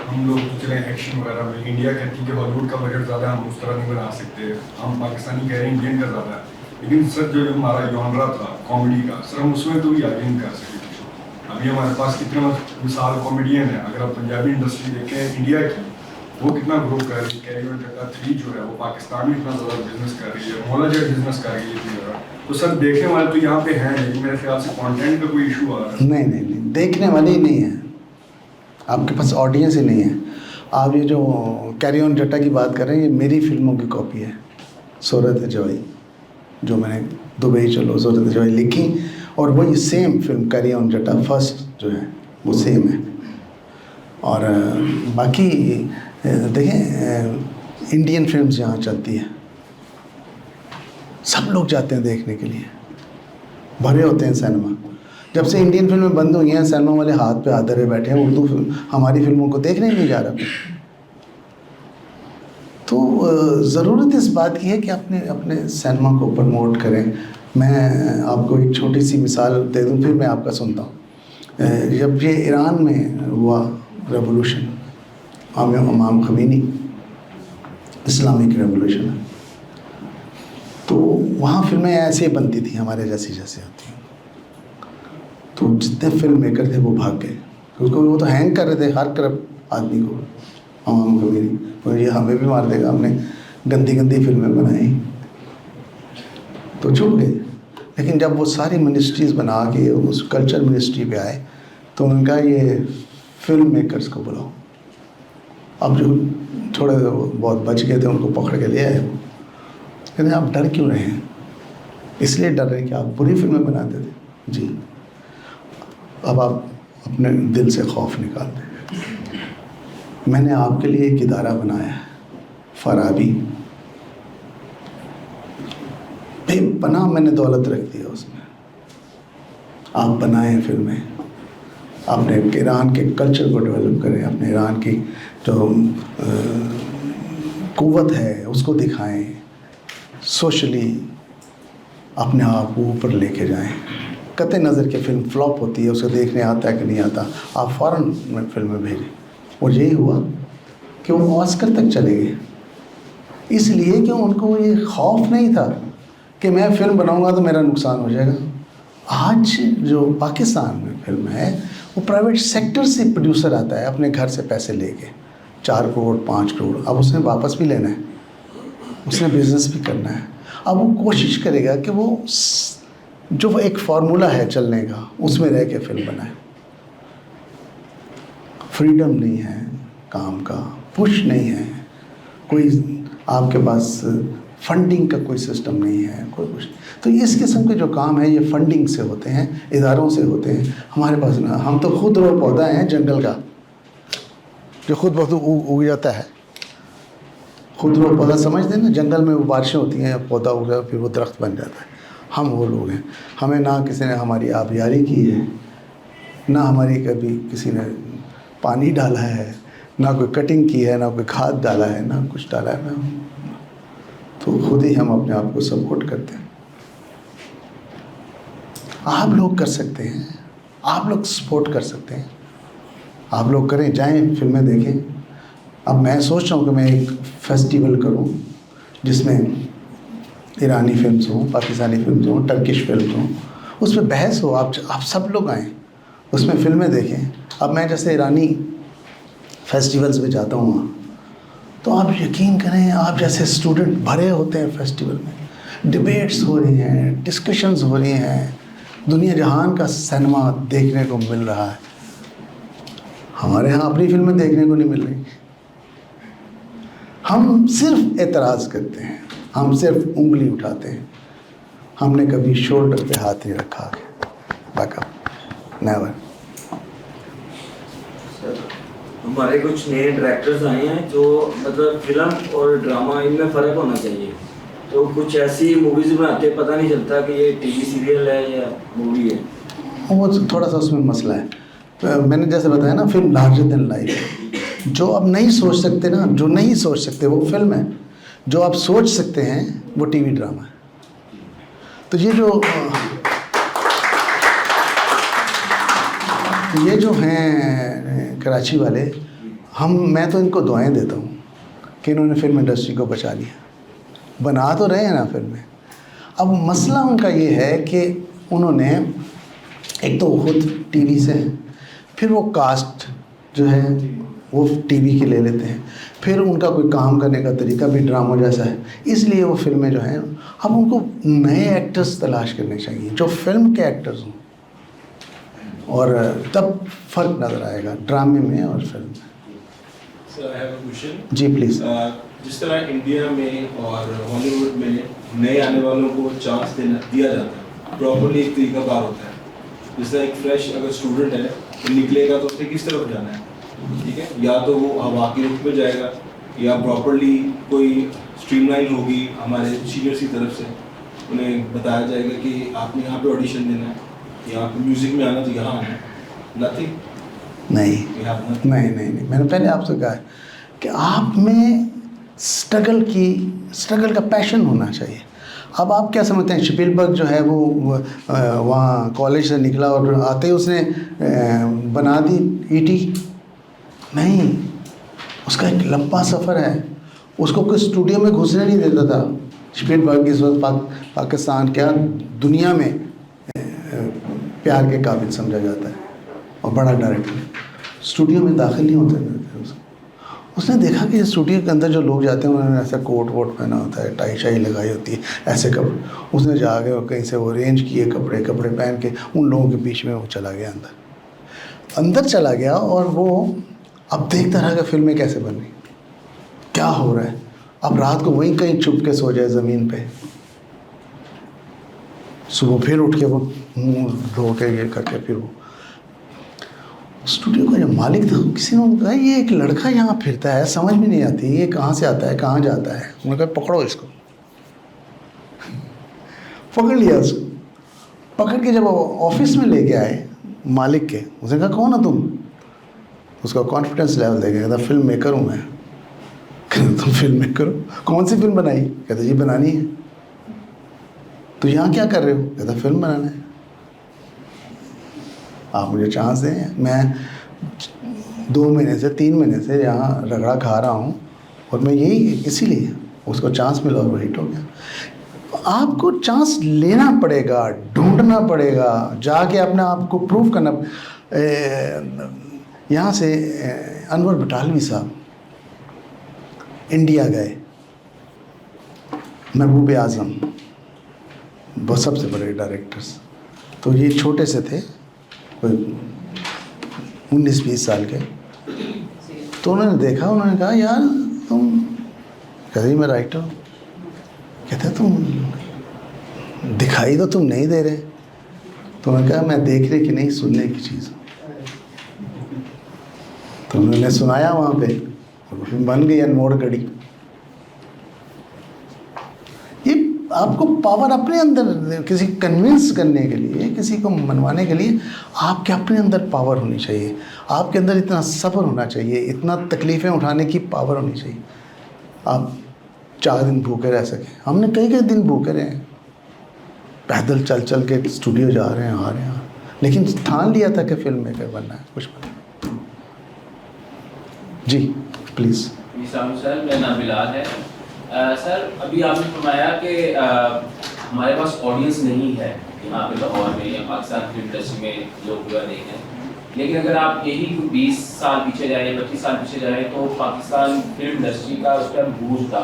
हम लोग चले एक्शन वगैरह में, इंडिया कहती है कि हॉलीवुड का बजट ज़्यादा, हम उस तरह नहीं बना सकते, हम पाकिस्तानी कह रहे हैं इंडियन का ज़्यादा है, लेकिन सर जो हमारा जॉनरा था कॉमेडी का, सर हम उसमें तो भी आगे नहीं कर सके। अभी हमारे पास कितने मिसाल कॉमेडियन है, अगर आप पंजाबी इंडस्ट्री देखें इंडिया की, वो कितना ग्रो कर रही है। कैरी ऑन जट्टा 3 जो है वो पाकिस्तान में इतना ज़्यादा बिजनेस कर रही है, मौला जेट बिजनेस कर रही है इतनी ज़्यादा। तो सर देखने वाले तो यहाँ पे हैं, लेकिन मेरे ख्याल से कंटेंट का कोई इशू आ रहा है। नहीं, देखने वाले ही नहीं है, आपके पास ऑडियंस ही नहीं है। आप ये जो कैरी ऑन जट्टा की बात कर रहे हैं, ये मेरी फिल्मों की कॉपी है। सूरत जवाई, जो मैंने दुबई चलो सूरत जवाई लिखी, और वही सेम फिल्म कैरी ऑन जट्टा फर्स्ट जो है वो सेम है। और बाकी देखें, इंडियन फिल्म्स यहाँ चलती है, सब लोग जाते हैं देखने के लिए, भरे होते हैं सिनेमा। जब से इंडियन फिल्में बंद हुई हैं, सिनेमा वाले हाथ पे हाथ धरे बैठे हैं, उर्दू फिल्म हमारी फिल्मों को देखने ही नहीं जा रहा। तो ज़रूरत इस बात की है कि अपने सिनेमा को प्रमोट करें। मैं आपको एक छोटी सी मिसाल दे दूं, फिर मैं आपका सुनता हूँ। जब ये ईरान में हुआ रेवोल्यूशन, इमाम ख़मीनी इस्लामिक रेवोल्यूशन, तो वहाँ फिल्में ऐसे ही बनती थी हमारे जैसी होती हैं। तो जितने फिल्म मेकर थे वो भाग गए, उसको वो तो हैंग कर रहे थे हर तरफ आदमी को, इमाम ख़मीनी, और ये हमें भी मार देगा, हमने गंदी फिल्में बनाई, तो छुप गए। लेकिन जब वो सारी मिनिस्ट्रीज़ बना के उस कल्चर मिनिस्ट्री पे आए, तो उनका ये फिल्म मेकर्स को बुलाओ। अब जो थोड़े बहुत बच गए थे उनको पकड़ के ले आए। वो कहते आप डर क्यों रहे हैं? इसलिए डर रहे हैं कि आप बुरी फिल्में बनाते थे जी, अब आप अपने दिल से खौफ निकाल दें। मैंने आपके लिए एक इदारा बनाया है, फराबी, बेपनाह मैंने दौलत रख दी है उसमें। आप बनाएं फिल्में, अपने ईरान के कल्चर को डेवलप करें, अपने ईरान की जो कुव्वत है उसको दिखाएं, सोशली अपने आप को ऊपर लेके जाएं। कतई नज़र की फिल्म फ्लॉप होती है, उसे देखने आता है कि नहीं आता, आप फ़ौरन में फिल्में भेजें। और यही हुआ कि वो ऑस्कर तक चले गए, इसलिए कि उनको ये खौफ नहीं था कि मैं फ़िल्म बनाऊंगा तो मेरा नुकसान हो जाएगा। आज जो पाकिस्तान में फिल्म है, वो प्राइवेट सेक्टर से प्रोड्यूसर आता है अपने घर से पैसे लेके, 4 करोड़ 5 करोड़, अब उसने वापस भी लेना है, उसने बिज़नेस भी करना है। अब वो कोशिश करेगा कि वो जो एक फार्मूला है चलने का, उसमें रह के फिल्म बनाए। फ्रीडम नहीं है काम का, पुश नहीं है, कोई आपके पास फंडिंग का कोई सिस्टम नहीं है, कोई कुछ। तो इस किस्म के जो काम है ये फंडिंग से होते हैं, इदारों से होते हैं। हमारे पास ना, हम तो खुद रो पौधा हैं जंगल का, जो खुद बहुत उग जाता है। खुद रो पौधा समझते हैं ना, जंगल में वो बारिशें होती हैं, पौधा उगा फिर वो दरख्त बन जाता है। हम वो लोग हैं, हमें ना किसी ने हमारी आबियारी की है, ना हमारी कभी किसी ने पानी डाला है, ना कोई कटिंग की है, ना कोई खाद डाला है, ना कुछ डाला है। तो खुद ही हम अपने आप को सपोर्ट करते हैं। आप लोग कर सकते हैं, आप लोग सपोर्ट कर सकते हैं, आप लोग करें, जाएं फिल्में देखें। अब मैं सोच रहा हूँ कि मैं एक फेस्टिवल करूँ जिसमें ईरानी फिल्म्स हों, पाकिस्तानी फिल्म्स हों, टर्किश फिल्म्स हों, उसमें बहस हो, आप सब लोग आएँ, उसमें फिल्में देखें। अब मैं जैसे ईरानी फेस्टिवल्स में जाता हूँ वहाँ, तो आप यकीन करें, आप जैसे स्टूडेंट भरे होते हैं फेस्टिवल में, डिबेट्स हो रही हैं, डिस्कशंस हो रही हैं, दुनिया जहान का सिनेमा देखने को मिल रहा है। हमारे यहाँ अपनी फिल्में देखने को नहीं मिल रही। हम सिर्फ एतराज़ करते हैं, हम सिर्फ उंगली उठाते हैं, हमने कभी शोल्डर पे हाथ नहीं रखा। Backup never. हमारे कुछ नए डायरेक्टर्स आए हैं जो मतलब फिल्म और ड्रामा इनमें फ़र्क होना चाहिए, तो कुछ ऐसी मूवीज़ बनाते पता नहीं चलता कि ये टीवी सीरियल है या मूवी है। वो थोड़ा सा उसमें मसला है। तो मैंने जैसे बताया ना, फिल्म लार्जर देन लाइफ। जो आप नहीं सोच सकते ना, जो नहीं सोच सकते वो फिल्म है, जो आप सोच सकते हैं वो टीवी ड्रामा है। तो ये जो हैं कराची वाले, मैं तो इनको दुआएं देता हूँ कि इन्होंने फिल्म इंडस्ट्री को बचा लिया। बना तो रहे हैं ना फिल्में। अब मसला उनका ये है कि उन्होंने एक तो खुद टीवी से हैं, फिर वो कास्ट जो है वो टीवी की ले लेते हैं, फिर उनका कोई काम करने का तरीका भी ड्रामा जैसा है, इसलिए वो फिल्में जो हैं, अब उनको नए एक्टर्स तलाश करने चाहिए जो फिल्म के एक्टर्स हों, और तब फ़र्क नज़र आएगा ड्रामे में और फिल्म में। Sir I have a question. जी प्लीज़। जिस तरह इंडिया में और हॉलीवुड में नए आने वालों को चांस दिया जाता है, प्रॉपर्ली एक तरीकाकार होता है। जैसे एक फ्रेश अगर स्टूडेंट है तो निकलेगा तो उसने किस तरफ जाना है, ठीक है, या तो वो हवा की रुख में जाएगा, या प्रॉपर्ली कोई स्ट्रीमलाइन होगी हमारे सीनियर्स की तरफ से, उन्हें बताया जाएगा कि आपने यहाँ पे ऑडिशन देना है, यहाँ पे म्यूज़िक में आना तो यहाँ आना है। नथिंग। नहीं, मैंने पहले आपसे कहा है कि आप में स्ट्रगल का पैशन होना चाहिए। अब आप क्या समझते हैं, स्पीलबर्ग जो है वो वहाँ कॉलेज से निकला और आते ही उसने बना दी ईटी? नहीं, उसका एक लंबा सफ़र है। उसको कोई स्टूडियो में घुसने नहीं देता था। स्पीलबर्ग इस वक्त पाकिस्तान क्या दुनिया में प्यार के काबिल समझा जाता है और बड़ा डायरेक्टर। स्टूडियो में दाखिल नहीं होते थे उसको। उसने देखा कि स्टूडियो के अंदर जो लोग जाते हैं उन्होंने ऐसा कोट वोट पहना होता है, टाई शाई लगाई होती है, ऐसे कपड़े। उसने जाके और कहीं से वो अरेंज किए कपड़े पहन के उन लोगों के बीच में वो चला गया अंदर चला गया, और वो अब देखता रहा कि फिल्में कैसे बन रही, क्या हो रहा है। अब रात को वहीं कहीं छुप के सो जाए ज़मीन पे, सुबह फिर उठ के वो मुँह धो के ये करके फिर वो स्टूडियो का जो मालिक था, किसी ने कहा ये एक लड़का यहाँ फिरता है, समझ में नहीं आती ये कहाँ से आता है कहाँ जाता है। उन्होंने कहा पकड़ो इसको। पकड़ लिया उसको। पकड़ के जब ऑफिस में लेके आए मालिक के, उसने कहा कौन है तुम? उसका कॉन्फिडेंस लेवल देखे, कहता फिल्म मेकर हूँ मैं। कहते तुम फिल्म मेकर हो? कौन सी फिल्म बनाई? कहते जी बनानी है। तो यहाँ क्या कर रहे हो? कहता फिल्म बनाना है, आप मुझे चांस दें। मैं 2 महीने से 3 महीने से यहाँ रगड़ा खा रहा हूँ और मैं यही इसीलिए उसको चांस मिला और वो हिट हो गया। आपको चांस लेना पड़ेगा, ढूंढना पड़ेगा, जाके अपने आप को प्रूव करना। यहाँ से अनवर बटालवी साहब इंडिया गए, महबूब आज़म, वो सबसे बड़े डायरेक्टर्स। तो ये छोटे से थे, कोई 19-20 साल के। तो उन्होंने देखा, उन्होंने कहा यार तुम, कहते मैं राइटर हूँ। कहते तुम दिखाई तो तुम नहीं दे रहे। तो उन्होंने कहा मैं देखने की नहीं, सुनने की चीज़ हूँ। तो उन्होंने सुनाया वहाँ पे, बन गई अनमोड़ कड़ी। ये आपको पावर अपने अंदर, किसी कन्विंस करने के लिए, किसी को मनवाने के लिए आपके अपने अंदर पावर होनी चाहिए। आपके अंदर इतना सब्र होना चाहिए, इतना तकलीफ़ें उठाने की पावर होनी चाहिए। आप 4 दिन भूखे रह सकें। हमने कई दिन भूखे रहे हैं, पैदल चल के स्टूडियो जा रहे हैं, आ रहे हैं, लेकिन ठान लिया था कि फिल्म मेकर बनना है, कुछ बनना। जी प्लीज़। सर मेरा नाम बिलाल है। सर अभी आपने फरमाया कि हमारे पास ऑडियंस नहीं है यहाँ पे लाहौर में या पाकिस्तान फिल्म इंडस्ट्री में लोग पूरा नहीं हैं, लेकिन अगर आप यही 20 साल पीछे जाए, 25 साल पीछे जाए, तो पाकिस्तान फिल्म इंडस्ट्री का उस टाइम बूझ था,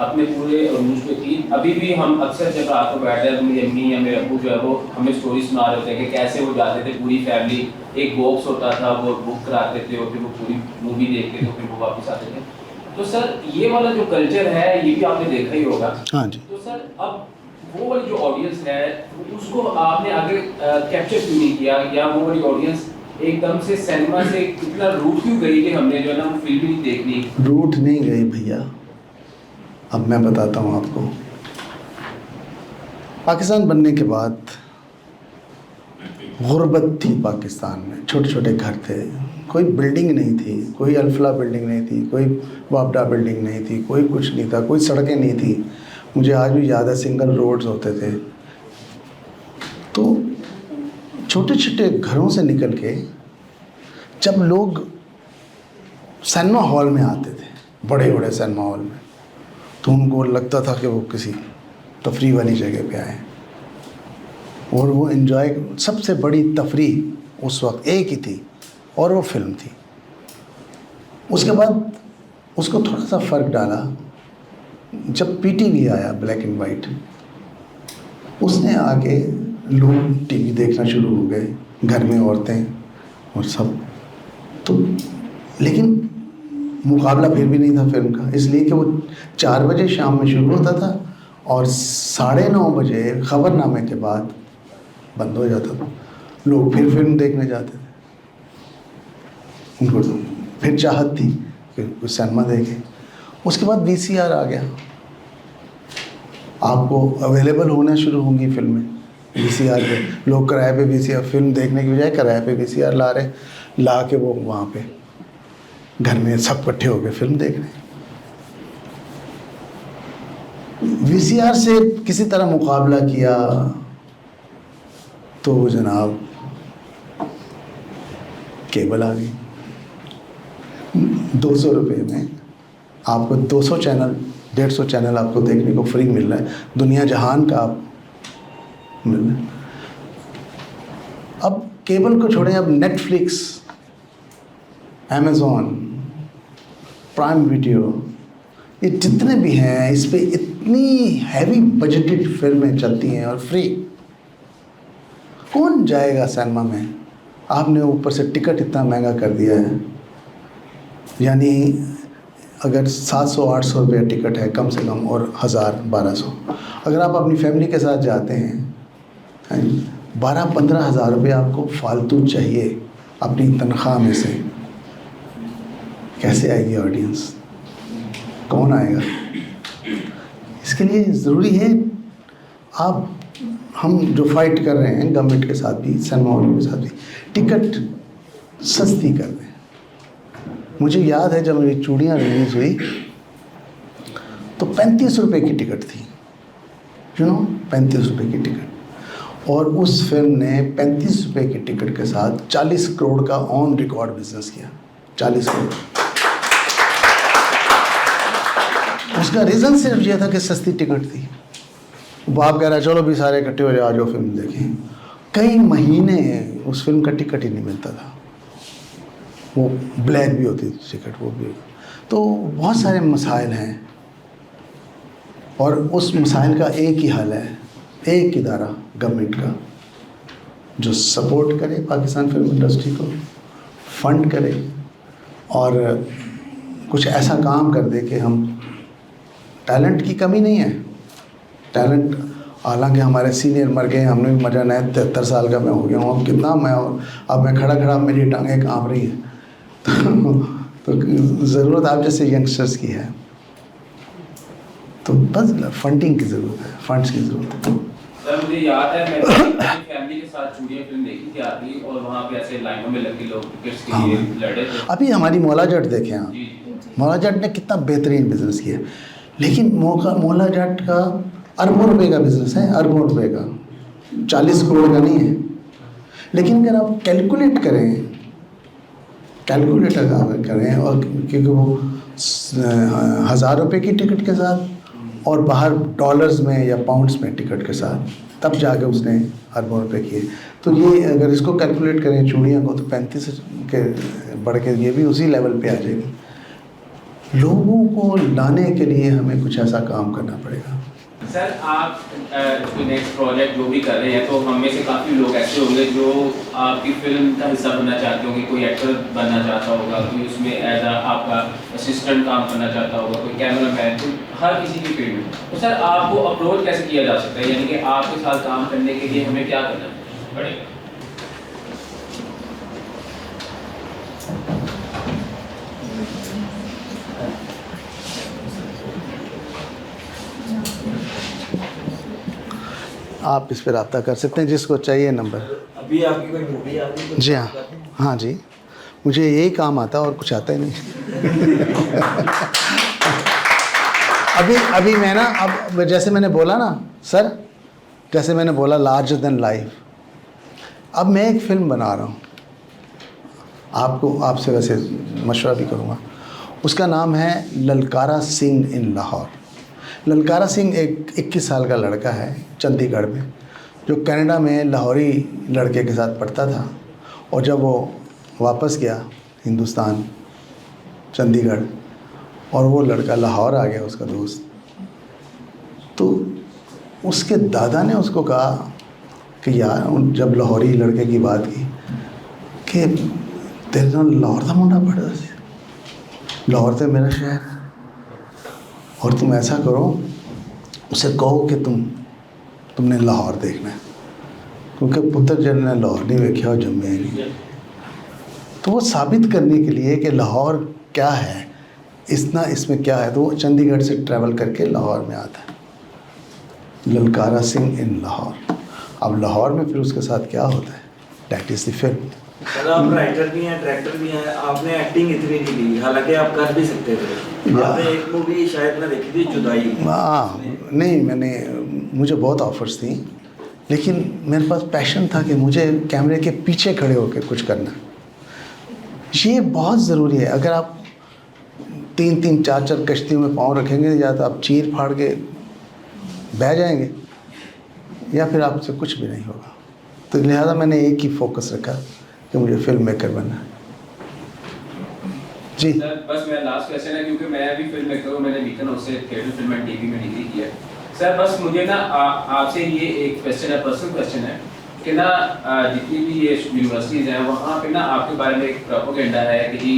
अपने पूरे अरूज पे थी। अभी भी हम अक्सर जब रात को बैठते हैं, मेरी अम्मी या मेरे अब्बू जो है वो हमें स्टोरी सुना रहे थे कि कैसे वो जाते थे, पूरी फैमिली, एक बॉक्स होता था, वो बुक कराते थे और फिर वो पूरी मूवी देखते थे, फिर वो वापस आते थे। तो सर ये वाला जो कल्चर है ये भी आपने देखा ही होगा। हाँ जी। तो सर अब वो वाली जो ऑडियंस है उसको आपने आगे कैप्चर क्यों नहीं किया, या वो वाली ऑडियंस एकदम से सिनेमा से इतना रूट क्यों गई कि हमने जो है ना वो फिल्म ही देखनी? रूट नहीं गई भैया, अब मैं बताता हूँ आपको। पाकिस्तान बनने के बाद गुर्बत थी पाकिस्तान में, छोटे छोटे घर थे, कोई बिल्डिंग नहीं थी, कोई अल्फला बिल्डिंग नहीं थी, कोई वापडा बिल्डिंग नहीं थी, कोई कुछ नहीं था, कोई सड़कें नहीं थी। मुझे आज भी याद है सिंगल रोड्स होते थे। तो छोटे छोटे घरों से निकल के जब लोग सिनेमा हॉल में आते थे, बड़े बड़े सिनेमा हॉल में, तो उनको लगता था कि वो किसी तफरीह वाली जगह पे आए, और वो एंजॉय, सबसे बड़ी तफरीह उस वक्त एक ही थी और वो फिल्म थी। उसके बाद उसको थोड़ा सा फ़र्क डाला जब पीटीवी आया, ब्लैक एंड वाइट, उसने आके लोग टीवी देखना शुरू हो गए, घर में औरतें और सब। तो लेकिन मुकाबला फिर भी नहीं था फिल्म का, इसलिए कि वो 4 बजे शाम में शुरू होता था और 9:30 बजे खबरनामे के बाद बंद हो जाता था। लोग फिर फिल्म देखने जाते थे, उनको तो फिर चाहत थी कि कुछ सिनेमा देखें। उसके बाद वीसीआर आ गया, आपको अवेलेबल होना शुरू होंगी फिल्में वीसीआर पे। लोग किराए पे वीसीआर फिल्म देखने की बजाय किराए पे वीसीआर ला रहे, ला के वो वहाँ पे घर में सब इकट्ठे होकर फिल्म देख रहे। वीसीआर से किसी तरह मुकाबला किया तो जनाब केबल आ गई। 200 रुपये में आपको 200 चैनल, 150 चैनल आपको देखने को फ्री मिल रहा है, दुनिया जहान का आप मिल रहा है। अब केबल को छोड़ें, अब नेटफ्लिक्स, अमेज़ॉन, प्राइम वीडियो, ये जितने भी हैं, इस पे इतनी हैवी बजटेड फिल्में चलती हैं और फ्री। कौन जाएगा सिनेमा में? आपने ऊपर से टिकट इतना महंगा कर दिया है, यानी अगर 700-800 रुपये टिकट है कम से कम, और 1000-1200। अगर आप अपनी फैमिली के साथ जाते हैं, 12-15 हज़ार रुपये आपको फालतू चाहिए अपनी तनख्वाह में से। कैसे आएगी ऑडियंस? कौन आएगा? इसके लिए ज़रूरी है आप, हम जो फाइट कर रहे हैं गवर्नमेंट के साथ भी, सिनेमा हॉलों के साथ भी, टिकट सस्ती कर दें। मुझे याद है जब मेरी चूड़ियाँ रिलीज़ हुई तो 35 रुपये की टिकट थी, 35 रुपये की टिकट, और उस फिल्म ने 35 रुपये की टिकट के साथ 40 करोड़ का ऑन रिकॉर्ड बिजनेस किया। 40 करोड़। उसका रीज़न सिर्फ ये था कि सस्ती टिकट थी। बाप कह रहा है चलो भी सारे इकट्ठे हो जाओ, आज वो फिल्म देखें। कई महीने उस फिल्म का टिकट ही नहीं मिलता था, वो ब्लैक भी होती थी टिकट, वो भी। तो बहुत सारे मसाइल हैं, और उस मसाइल का एक ही हल है, एक इदारा गवर्नमेंट का जो सपोर्ट करे पाकिस्तान फिल्म इंडस्ट्री को, फंड करे और कुछ ऐसा काम कर दे कि हम, टैलेंट की कमी नहीं है, टैलेंट, हालांकि हमारे सीनियर मर गए, हमने भी मजा नहीं। 73 साल का मैं हो गया हूँ, अब कितना मैं, अब मैं खड़ा खड़ा मेरी टांगें काँप रही हैं। तो ज़रूरत आप जैसे यंगस्टर्स की है, तो बस फंडिंग की ज़रूरत है, फंड्स की ज़रूरत है। सर मुझे याद है मैं अपनी फैमिली के साथ चूड़ियाँ फिल्म देखी थी आती, और वहाँ पे ऐसे लाइनों में लग के लोग टिकट्स के लिए लड़े थे। अभी हमारी मौला जट देखें आप, मौला जट ने कितना बेहतरीन बिजनेस किया, लेकिन मौला जट का अरबों रुपए का बिजनेस है, अरबों रुपए का, 40 करोड़ का नहीं है। लेकिन अगर आप कैलकुलेट करें, और क्योंकि वो 1000 रुपये की टिकट के साथ और बाहर डॉलर्स में या पाउंड्स में टिकट के साथ, तब जाके उसने अरबों रुपये किए। तो ये अगर इसको कैलकुलेट करें चूड़ियाँ को, तो 35 के बढ़ के ये भी उसी लेवल पे आ जाएगी। लोगों को लाने के लिए हमें कुछ ऐसा काम करना पड़ेगा। सर आप नेक्स्ट प्रोजेक्ट जो भी कर रहे हैं, तो हम में से काफ़ी लोग ऐसे होंगे जो आपकी फिल्म का हिस्सा बनना चाहते होंगे, कोई एक्टर बनना चाहता होगा, कोई उसमें एज आपका असिस्टेंट काम करना चाहता होगा, कोई कैमरा मैन, तो हर किसी की फील्ड में। तो सर आपको अप्रोच कैसे किया जा सकता है, यानी कि आपके साथ काम करने के लिए हमें क्या करना पड़ेगा? आप इस पर रब्ता कर सकते हैं, जिसको चाहिए नंबर। अभी आपकी कोई मूवी आ रही है? जी हाँ, हाँ जी, मुझे यही काम आता और कुछ आता ही नहीं। अभी मैं ना, अब जैसे मैंने बोला ना सर, जैसे मैंने बोला लार्जर देन लाइफ, अब मैं एक फ़िल्म बना रहा हूँ, आपसे वैसे मशवरा भी करूँगा। उसका नाम है ललकारा सिंह इन लाहौर। ललकारा सिंह एक 21 साल का लड़का है चंडीगढ़ में, जो कनाडा में लाहौरी लड़के के साथ पढ़ता था, और जब वो वापस गया हिंदुस्तान चंडीगढ़, और वो लड़का लाहौर आ गया, उसका दोस्त, तो उसके दादा ने उसको कहा कि यार, जब लाहौरी लड़के की बात की कि तेरे नाल लाहौर का मुंडा पढ़ता सी, लाहौर तो मेरा शहर, और तुम ऐसा करो, उसे कहो कि तुमने लाहौर देखना है, क्योंकि पुत्र जन ने लाहौर नहीं देखा और जम्मे ही नहीं। तो वो साबित करने के लिए कि लाहौर क्या है, इसमें क्या है, तो वो चंडीगढ़ से ट्रैवल करके लाहौर में आता है। ललकारा सिंह इन लाहौर। अब लाहौर में फिर उसके साथ क्या होता है, that is the film. Sir आप राइटर भी हैं, डायरेक्टर भी हैं, आपने एक्टिंग इतनी नहीं की, हालांकि आप कर भी सकते थे। आपने एक मूवी शायद मैं देखी थी, जुदाई। हाँ, नहीं, मुझे बहुत ऑफर्स थी, लेकिन मेरे पास पैशन था कि मुझे कैमरे के पीछे खड़े होकर कुछ करना। ये बहुत ज़रूरी है। अगर आप 3-3, 4-4 कश्तियों में पाँव रखेंगे, या तो आप चीर फाड़ के बह जाएंगे, या फिर आपसे कुछ भी नहीं होगा। तो लिहाजा मैंने एक ही फोकस रखा कि मुझे फिल्म मेकर बनना है। जी सर, बस मेरा लास्ट क्वेश्चन है, क्योंकि मैं भी फिल्म मेकर हूँ, मैंने बीकन हाउस से थिएटर फिल्म एंड टीवी में डिग्री की है। सर बस मुझे ना आपसे ये एक क्वेश्चन है, पर्सनल क्वेश्चन है कि ना जितनी भी ये यूनिवर्सिटीज़ हैं, वहाँ पे ना आपके बारे में एक प्रोपेगेंडा है कि जी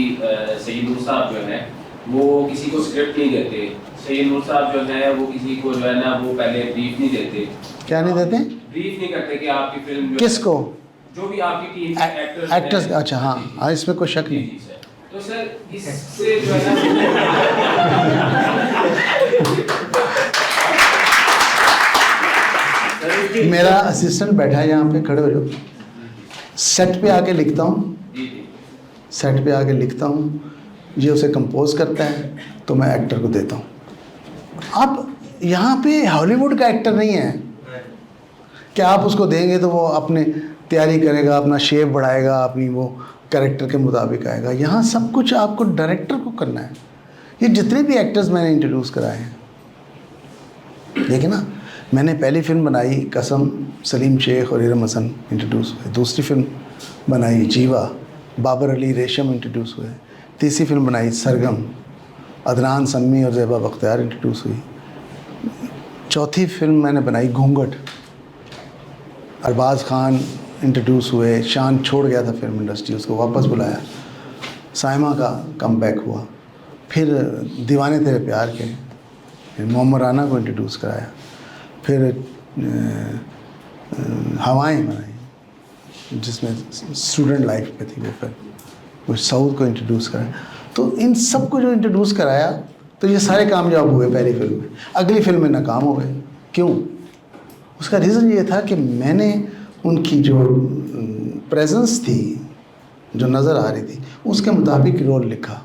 सैयद नूर साहब जो हैं वो किसी को स्क्रिप्ट नहीं देते, सैयद नूर साहब जो है वो किसी को जो है ना वो पहले ब्रीफ नहीं देते। क्या नहीं देते? ब्रीफ नहीं करते कि आपकी फिल्म किसको? जो भी आपकी टीम एक्टर्स। अच्छा, हाँ, इसमें कोई शक नहीं। जी सर। तो सर इससे जो है ना मेरा असिस्टेंट बैठा है यहाँ पे, खड़े हो जाओ। सेट पे आके लिखता हूँ, सेट पे आके लिखता हूँ, ये उसे कंपोज करता है, तो मैं एक्टर को देता हूँ। अब यहाँ पे हॉलीवुड का एक्टर नहीं है कि आप उसको देंगे तो वो अपने तैयारी करेगा, अपना शेप बढ़ाएगा, अपनी वो कैरेक्टर के मुताबिक आएगा। यहाँ सब कुछ आपको डायरेक्टर को करना है। ये जितने भी एक्टर्स मैंने इंट्रोड्यूस कराए हैं, देखिए ना, मैंने पहली फिल्म बनाई कसम, सलीम शेख और इरम हसन इंट्रोड्यूस हुए। दूसरी फिल्म बनाई जीवा, बाबर अली रेशम इंट्रोड्यूस हुए। तीसरी फिल्म बनाई सरगम, अदनान सम्मी और ज़ेबा बख्तियार इंट्रोड्यूस हुई। चौथी फिल्म मैंने बनाई घूंघट, अरबाज़ खान इंट्रोड्यूस हुए। शान छोड़ गया था फिल्म इंडस्ट्री, उसको वापस बुलाया। साइमा का कमबैक हुआ। फिर दीवाने तेरे प्यार के, फिर मोहम्मद राना को इंट्रोड्यूस कराया। फिर हवाएं बनाई, जिसमें स्टूडेंट लाइफ पे थी वो फिल्म, वो साउथ को इंट्रोड्यूस कराया। तो इन सब को जो इंट्रोड्यूस कराया, तो ये सारे कामयाब हुए पहली फिल्म में। अगली फिल्म में नाकाम हो गए। क्यों? उसका रीज़न ये था कि मैंने उनकी जो प्रेजेंस थी, जो नज़र आ रही थी, उसके मुताबिक रोल लिखा,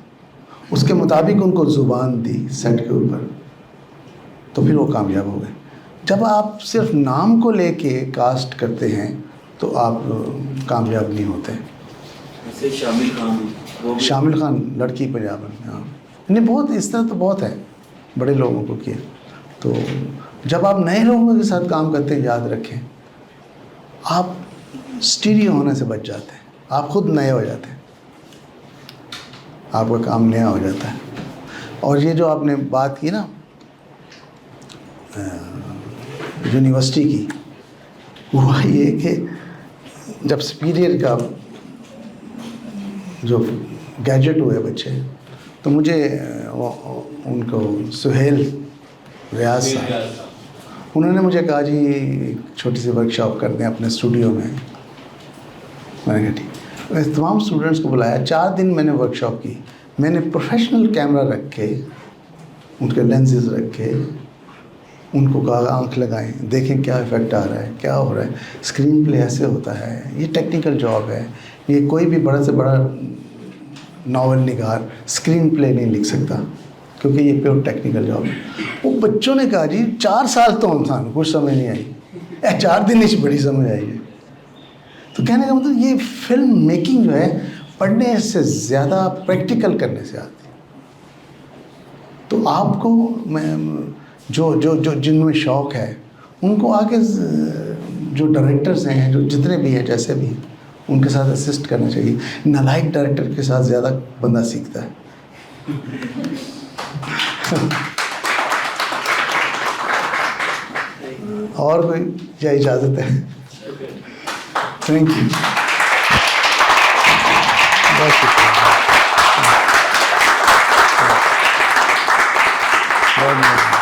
उसके मुताबिक उनको ज़ुबान दी सेट के ऊपर, तो फिर वो कामयाब हो गए। जब आप सिर्फ नाम को लेके कास्ट करते हैं तो आप कामयाब नहीं होते। जैसे शामिल खान लड़की पंजाब में, हाँ, नहीं, बहुत इस तरह तो बहुत है, बड़े लोगों को किया। तो जब आप नए लोगों के साथ काम करते हैं, याद रखें, आप स्टीरियो होने से बच जाते हैं, आप खुद नए हो जाते हैं, आपका काम नया हो जाता है। और ये जो आपने बात की ना यूनिवर्सिटी की, हुआ ये कि जब सुपीरियर का जो ग्रेजुएट हुए बच्चे, तो मुझे उनको सुहेल रियाज साहब, उन्होंने मुझे कहा जी एक छोटी सी वर्कशॉप कर दें अपने स्टूडियो में। मैंने कहा ठीक। मैं तमाम स्टूडेंट्स को बुलाया, 4 दिन मैंने वर्कशॉप की। मैंने प्रोफेशनल कैमरा रख के, उनके लेंसेज रख के, उनको कहा आंख लगाएं, देखें क्या इफ़ेक्ट आ रहा है, क्या हो रहा है, स्क्रीन प्ले ऐसे होता है, ये टेक्निकल जॉब है। ये कोई भी बड़ा से बड़ा नावल निगार स्क्रीन प्ले नहीं लिख सकता, क्योंकि ये प्योर टेक्निकल जॉब है। वो बच्चों ने कहा जी 4 साल तो इंसान कुछ समझ नहीं आई, 4 दिन ही बड़ी समझ आई है। तो कहने का मतलब ये फिल्म मेकिंग जो है पढ़ने से ज़्यादा प्रैक्टिकल करने से आती है। तो आपको मैं जो जिनमें शौक़ है उनको आके जो डायरेक्टर्स हैं, जो जितने भी हैं, जैसे भी हैं, उनके साथ असिस्ट करना चाहिए। नालायक डायरेक्टर के साथ ज़्यादा बंदा सीखता है। और कोई क्या इजाज़त है? थैंक यू, बहुत शुक्रिया, बहुत